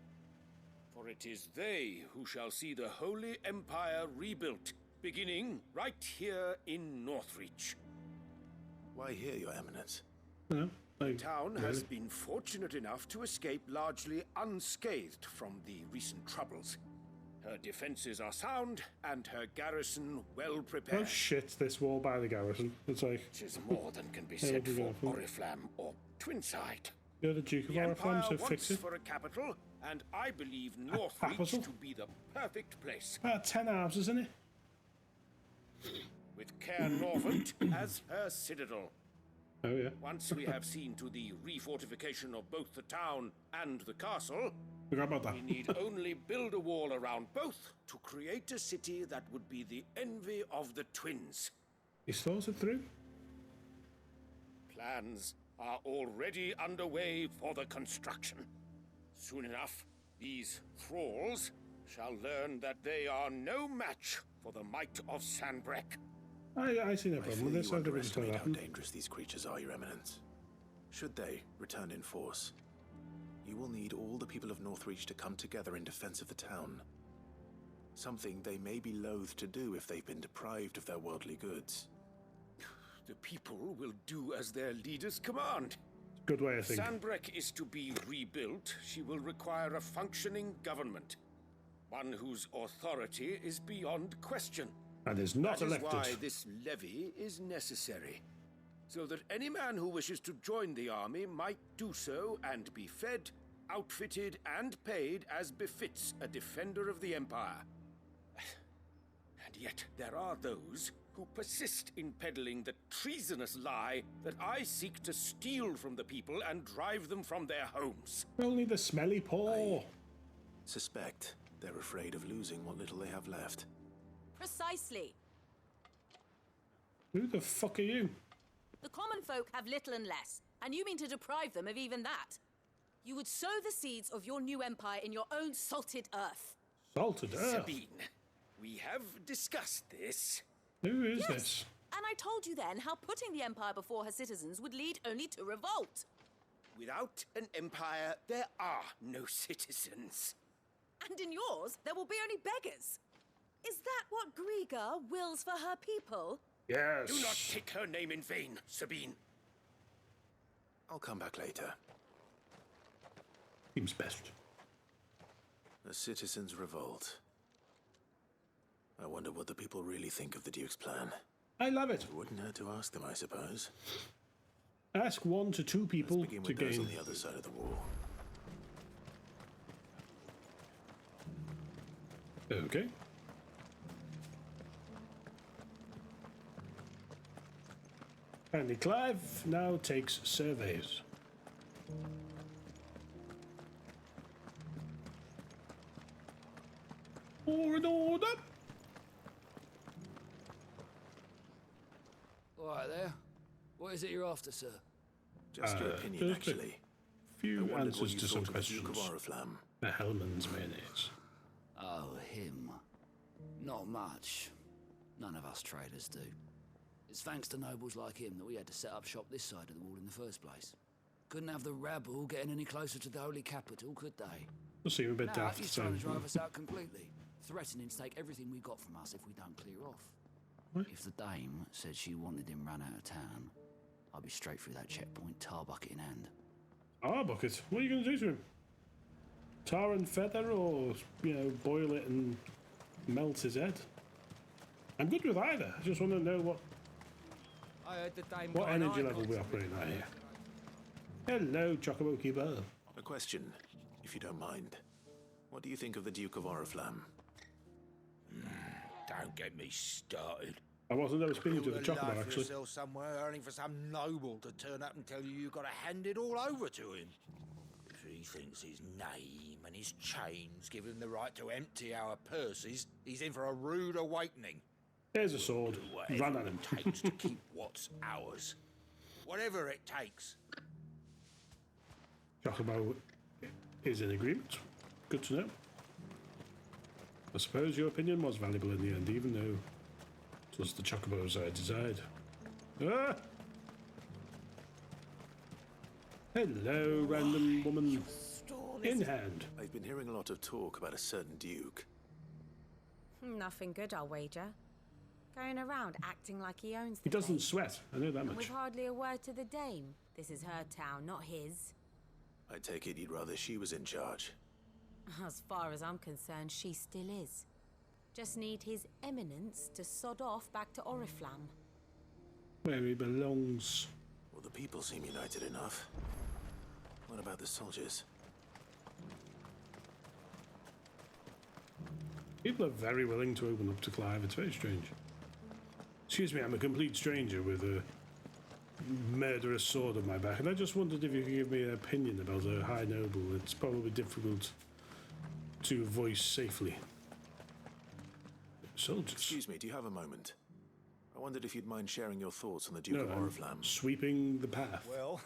For it is they who shall see the Holy Empire rebuilt, beginning right here in Northreach. Why here, Your Eminence? No, The town has been fortunate enough to escape largely unscathed from the recent troubles. Her defenses are sound, and her garrison well prepared. Oh shit, this wall by the garrison. It's like... Which is more than can be Yeah, said we'll for be going Oriflamme or Twinside. You're the Duke of The Oriflamme, Empire so fix wants it. for a capital, and I believe capital? Northreach to be the perfect place. About 10 houses, isn't it? With Caer Norvent as her citadel. Oh, yeah. Once we have seen to the refortification of both the town and the castle, Forgot about that. We need only build a wall around both to create a city that would be the envy of the twins. He thought it through? Plans are already underway for the construction. Soon enough, these thralls shall learn that they are no match for the might of Sanbreque. I see no problem with this. You I don't underestimate how happen. dangerous these creatures are, Your Eminence. Should they return in force, you will need all the people of Northreach to come together in defense of the town. Something they may be loath to do if they've been deprived of their worldly goods. The people will do as their leaders command. Good way, I think. If Sanbreque is to be rebuilt, she will require a functioning government. One whose authority is beyond question. And is not elected. That is why this levy is necessary. So that any man who wishes to join the army might do so and be fed, outfitted, and paid as befits a defender of the Empire. And yet there are those who persist in peddling the treasonous lie that I seek to steal from the people and drive them from their homes. Only the smelly paw. Suspect they're afraid of losing what little they have left. Precisely. Who the fuck are you? The common folk have little and less, and you mean to deprive them of even that? You would sow the seeds of your new empire in your own salted earth. Salted earth? Sabine, we have discussed this. Who is Yes, this? and I told you then how putting the empire before her citizens would lead only to revolt. Without an empire, there are no citizens. And in yours, there will be only beggars. Is that what Griga wills for her people? Yes. Do not take her name in vain, Sabine. I'll come back later. Seems best. The citizens revolt. I wonder what the people really think of the Duke's plan. I love it. Wouldn't hurt to ask them, I suppose. Ask 1 to 2 people Let's begin to with those gain. on the other side of the wall. Okay. Andy Clive now takes surveys. Or an order. All right there. What is it you're after, sir? Just your opinion, actually. Few I wondered answers what you to some thought of the Duke questions. of Oriflamme. The Hellman's mayonnaise. Oh, him. Not much. None of us traders do. It's thanks to nobles like him that we had to set up shop this side of the wall in the first place. Couldn't have the rabble getting any closer to the holy capital, could they? They seem a bit Now, daft. he's So. trying to drive us out completely, threatening to take everything we got from us if we don't clear off. What? If the dame said she wanted him run out of town, I'd be straight through that checkpoint, tar bucket in hand. Bucket. What are you going to do to him? Tar and feather, or boil it and melt his head? I'm good with either. I just want to know what energy level we operating at here. Hello, Chocobo Keeper. A question, if you don't mind. What do you think of the Duke of Oriflamme? Don't get me started. I wasn't speaking to the Chocobo, actually. yourself somewhere earning for some noble to turn up and tell you you've got to hand it all over to him. If he thinks his name and his chains give him the right to empty our purses, he's in for a rude awakening. There's a sword. Run at him. Takes to keep what's ours. Whatever it takes. Chocobo is in agreement. Good to know. I suppose your opinion was valuable in the end, even though it was the Chocobos I desired. Ah! Hello, random woman. In hand. I've been hearing a lot of talk about a certain Duke. Nothing good, I'll wager. Going around acting like he owns the He doesn't place. sweat, I know that And much. with hardly a word to the dame. This is her town, not his. I take it you'd rather she was in charge. As far as I'm concerned, she still is. Just need his eminence to sod off back to Oriflamme. Where he belongs. Well, the people seem united enough. What about the soldiers? People are very willing to open up to Clive. It's very strange. Excuse me, I'm a complete stranger with a murderous sword on my back, and I just wondered if you could give me an opinion about a high noble. It's probably difficult to voice safely. Soldiers. Excuse me, do you have a moment? I wondered if you'd mind sharing your thoughts on the Duke of I'm Oriflamme. sweeping the path. Well,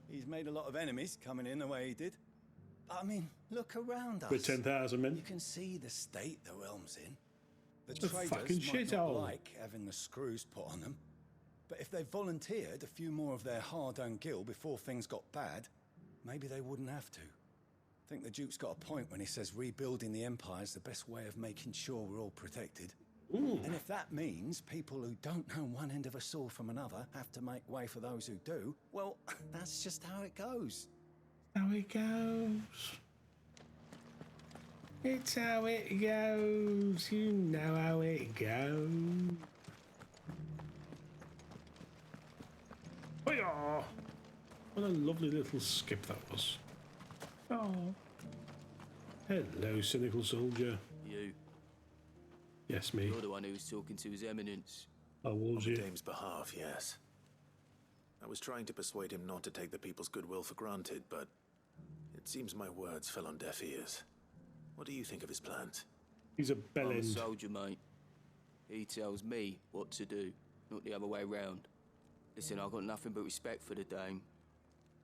he's made a lot of enemies coming in the way he did. I mean, look around us. With 10,000 men. You can see the state the realm's in. The It's a traders fucking might not shithole. like having the screws put on them, but if they volunteered a few more of their hard-earned gil before things got bad, maybe they wouldn't have to. I think the Duke's got a point when he says rebuilding the Empire's the best way of making sure we're all protected. And if that means people who don't know one end of a sword from another have to make way for those who do, well, that's just how it goes. How it goes. It's how it goes. You know how it goes. Oh, what a lovely little skip that was. Oh. Hello, cynical soldier. You. Yes, me. You're the one who was talking to His Eminence. I was, On the dame's behalf, yes. I was trying to persuade him not to take the people's goodwill for granted, but it seems my words fell on deaf ears. What do you think of his plans? He's a I'm a bellend. soldier, mate. He tells me what to do, not the other way round. Listen, I've got nothing but respect for the Dame,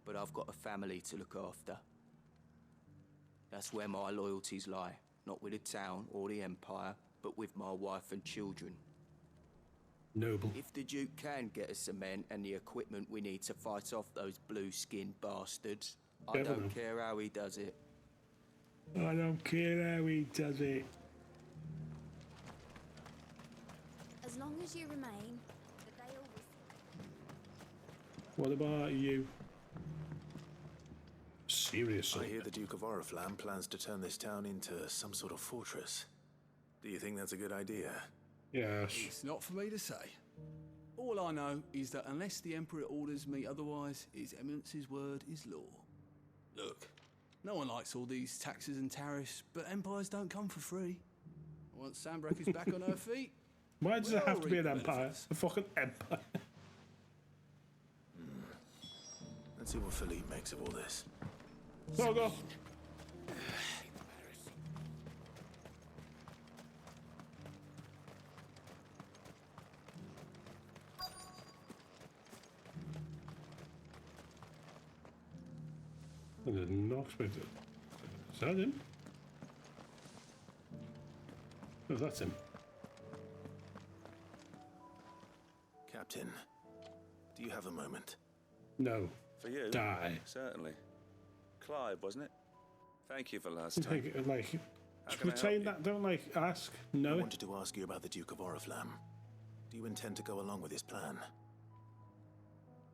but I've got a family to look after. That's where my loyalties lie, not with the town or the Empire, but with my wife and children. Noble. If the Duke can get us cement and the equipment we need to fight off those blue-skinned bastards, I don't care how he does it. I don't care how he does it. As long as you remain, the Vale will... What about you? Seriously. I hear the Duke of Oriflamme plans to turn this town into some sort of fortress. Do you think that's a good idea? Yes. It's not for me to say. All I know is that unless the Emperor orders me otherwise, His Eminence's word is law. Look, no one likes all these taxes and tariffs, but empires don't come for free. Once Sandbreak is back on her feet... Why does it have to be an reap empire? benefits. A fucking empire. Let's see what Philippe makes of all this. Go, go. I did not expect it. Is that him? Oh, that's him. Captain, do you have a moment? No. For you? Die. Certainly. Clive, wasn't it? Thank you for last time. Like, How can I help retain you? that, don't like ask. No. I wanted to ask you about the Duke of Oriflamme. Do you intend to go along with his plan?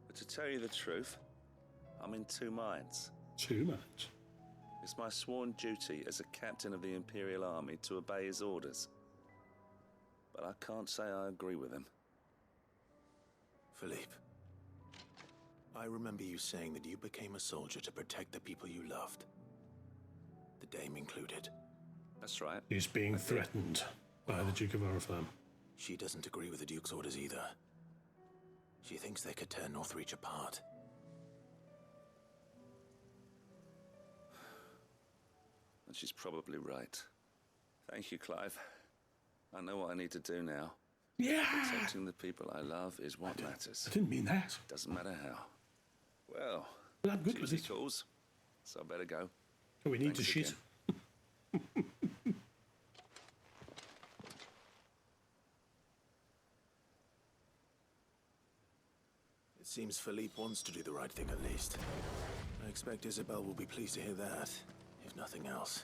But to tell you the truth, I'm in two minds. Too much. It's my sworn duty as a captain of the Imperial Army to obey his orders. But I can't say I agree with him. Philippe, I remember you saying that you became a soldier to protect the people you loved. The Dame included. That's right. He's being threatened by the Duke of Oriflamme. She doesn't agree with the Duke's orders either. She thinks they could tear Northreach apart. And she's probably right. Thank you, Clive. I know what I need to do now. Yeah. Protecting the people I love is what matters. I didn't mean that. Doesn't matter how. Well, I'm good with it. Calls, so I better go. Oh, we need Thanks to shit. again. It seems Philippe wants to do the right thing at least. I expect Isabel will be pleased to hear that, if nothing else.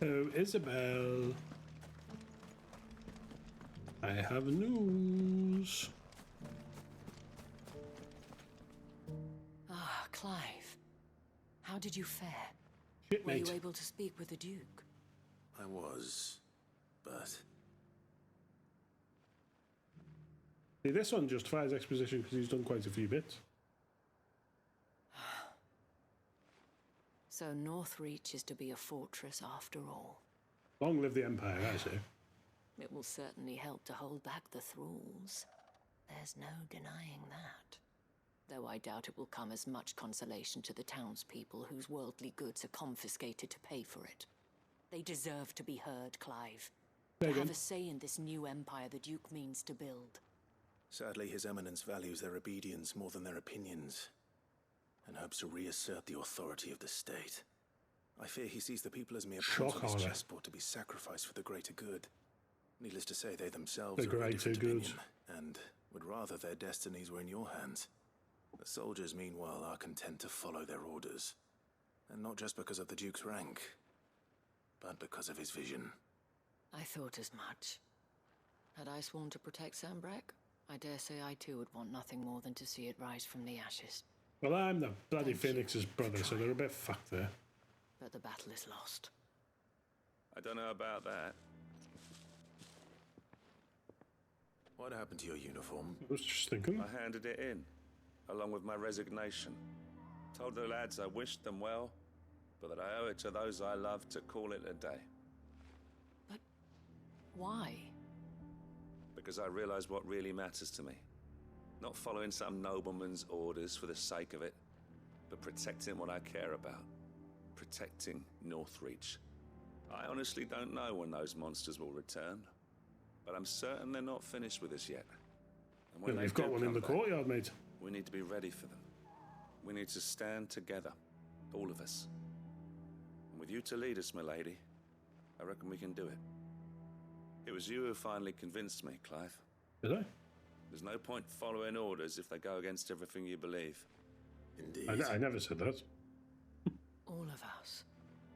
Oh, Isabel. I have news. Ah, Clive. How did you fare? Were Shipmate. you able to speak with the Duke? I was, but... See, this one justifies exposition because he's done quite a few bits. So Northreach is to be a fortress after all. Long live the Empire, I say. It will certainly help to hold back the thralls. There's no denying that. Though I doubt it will come as much consolation to the townspeople whose worldly goods are confiscated to pay for it. They deserve to be heard, Clive. To have a say in this new empire the Duke means to build. Sadly, His Eminence values their obedience more than their opinions, and hopes to reassert the authority of the state. I fear he sees the people as mere pawns on his chessboard to be sacrificed for the greater good. Needless to say, they themselves are of a different opinion, and would rather their destinies were in your hands. The soldiers, meanwhile, are content to follow their orders, and not just because of the Duke's rank, but because of his vision. I thought as much. Had I sworn to protect Sanbreque, I dare say I too would want nothing more than to see it rise from the ashes. Well, I'm the bloody Phoenix's brother, so they're a bit fucked there. But the battle is lost. I don't know about that. What happened to your uniform? I was just thinking. I handed it in, along with my resignation. Told the lads I wished them well, but that I owe it to those I love to call it a day. But why? Because I realize what really matters to me. Not following some nobleman's orders for the sake of it, but protecting what I care about. Protecting Northreach. I honestly don't know when those monsters will return, but I'm certain they're not finished with us yet. And when You've got one in the courtyard, mate. We need to be ready for them. We need to stand together, all of us. And with you to lead us, milady, I reckon we can do it. It was you who finally convinced me, Clive. Did I? There's no point following orders if they go against everything you believe. Indeed. I never said that. All of us,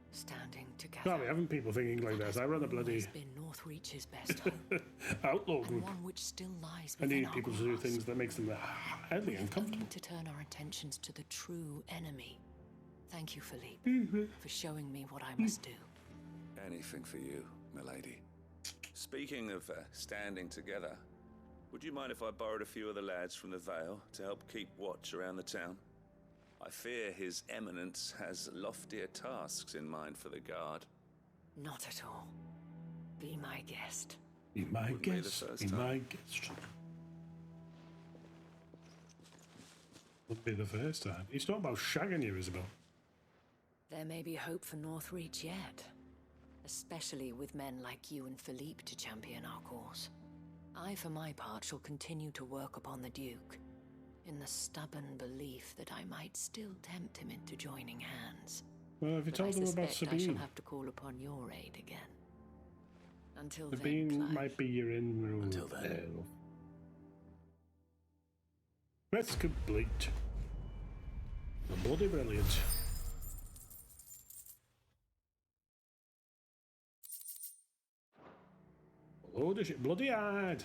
standing together. No, we haven't people thinking like that. I run a bloody... It's been Northreach's best hope. outlaw group. One which still lies I within need our people to do things that makes them highly uncomfortable. Only to turn our attentions to the true enemy. Thank you, Philippe, for showing me what I must do. Anything for you, milady. Speaking of standing together, would you mind if I borrowed a few of the lads from the Vale to help keep watch around the town? I fear His Eminence has loftier tasks in mind for the guard. Not at all. Be my guest. Be my guest. Be my guest. Wouldn't be the first time. He's talking about shagging you, Isabel. There may be hope for Northreach yet. Especially with men like you and Philippe to champion our cause. I, for my part, shall continue to work upon the Duke, in the stubborn belief that I might still tempt him into joining hands. Well, have you told him about Sabine? I shall have to call upon your aid again. Until Sabine then, Clive. might be your in-room. Until then. Quest complete. Bloody brilliant. Load of shit. Bloody hard.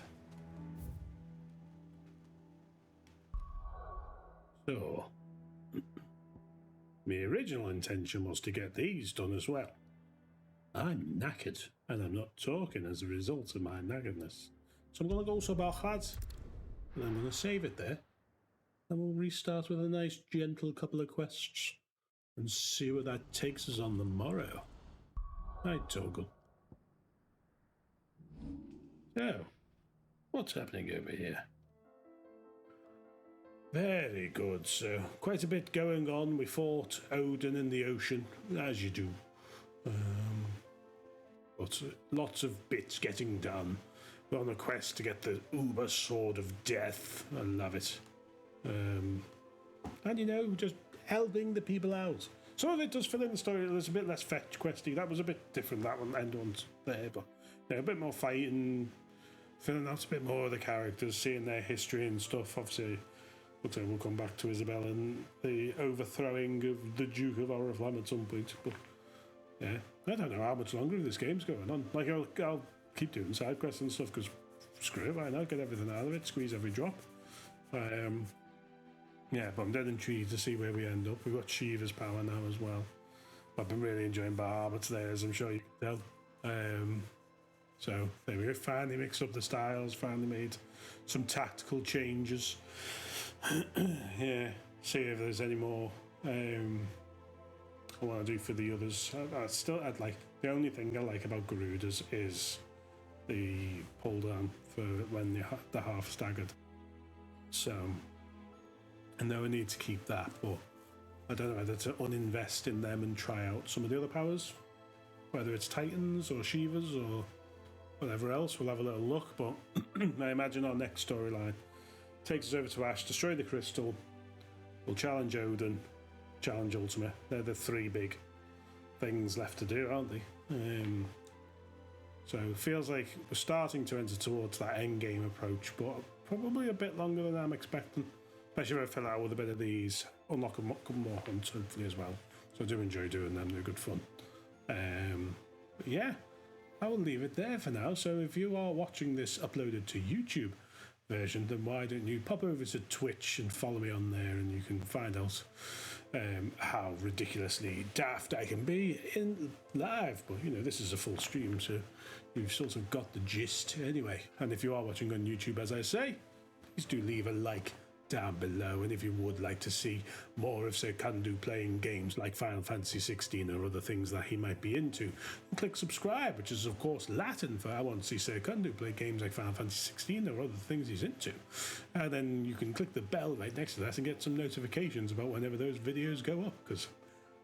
So, my original intention was to get these done as well. I'm knackered, and I'm not talking as a result of my knackeredness. So I'm going to go to Bachad, and I'm going to save it there. And we'll restart with a nice, gentle couple of quests, and see where that takes us on the morrow. Right, Torgal. So, what's happening over here? Very good, so quite a bit going on. We fought Odin in the ocean, as you do. Lots of bits getting done. We're on a quest to get the Uber Sword of Death. I love it. And you know, just helping the people out. Some of it does fill in the story. There's a bit less fetch questy. That was a bit different, that one, end one's there, but you know, a bit more fighting, filling out a bit more of the characters, seeing their history and stuff. Obviously, we'll come back to Isabel and the overthrowing of the Duke of Oriflamme at some point. But yeah, I don't know how much longer this game's going on. Like, I'll keep doing side quests and stuff because screw it, why not? Get everything out of it, squeeze every drop. Yeah, but I'm dead intrigued to see where we end up. We've got Shiva's power now as well. I've been really enjoying Bahamut's there, as I'm sure you can tell. So there we go. Finally mixed up the styles. Finally made some tactical changes. Yeah, see if there's any more I want to do for the others. I'd like, the only thing I like about Garuda's is the pull down for when the half staggered. So I know I need to keep that, but I don't know whether to uninvest in them and try out some of the other powers, whether it's Titans or Shivas or whatever else. We'll have a little look, but I imagine our next storyline takes us over to Ash, destroy the crystal, we'll challenge Odin, challenge Ultima. They're the three big things left to do, aren't they? So it feels like we're starting to enter towards that endgame approach, but probably a bit longer than I'm expecting. Especially if I fill out with a bit of these, unlock a couple more hunts hopefully as well. So I do enjoy doing them, they're good fun. But yeah, I will leave it there for now. So if you are watching this uploaded to YouTube version, then why don't you pop over to Twitch and follow me on there, and you can find out how ridiculously daft I can be in live. But you know, this is a full stream, so you've sort of got the gist anyway. And if you are watching on YouTube, as I say, please do leave a like down below, and if you would like to see more of Sir Cundoo playing games like Final Fantasy 16 or other things that he might be into, click subscribe, which is of course Latin for I want to see Sir Cundoo play games like Final Fantasy 16 or other things he's into. And then you can click the bell right next to that and get some notifications about whenever those videos go up, because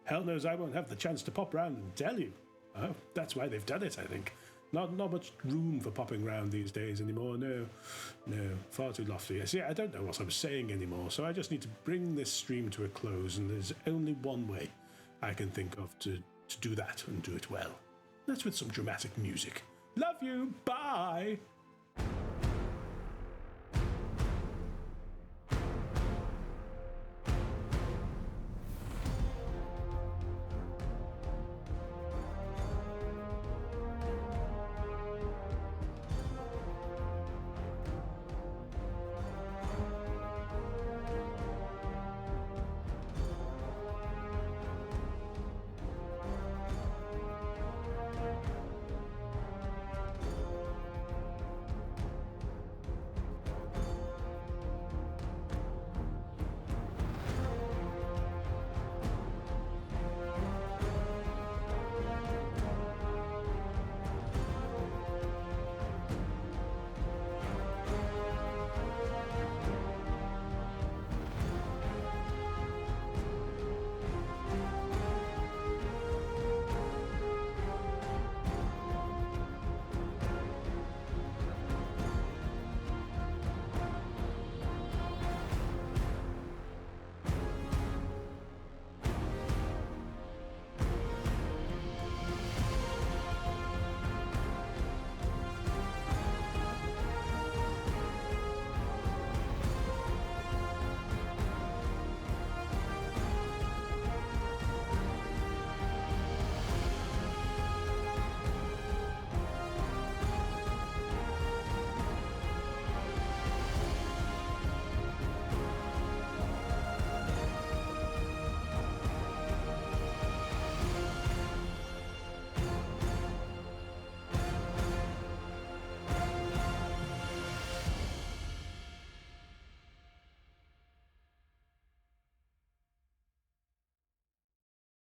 hell knows I won't have the chance to pop around and tell you. That's why they've done it, I think. Not much room for popping around these days anymore. No, far too lofty. See, I don't know what I'm saying anymore, so I just need to bring this stream to a close, and there's only one way I can think of to do that and do it well. That's with some dramatic music. Love you, bye!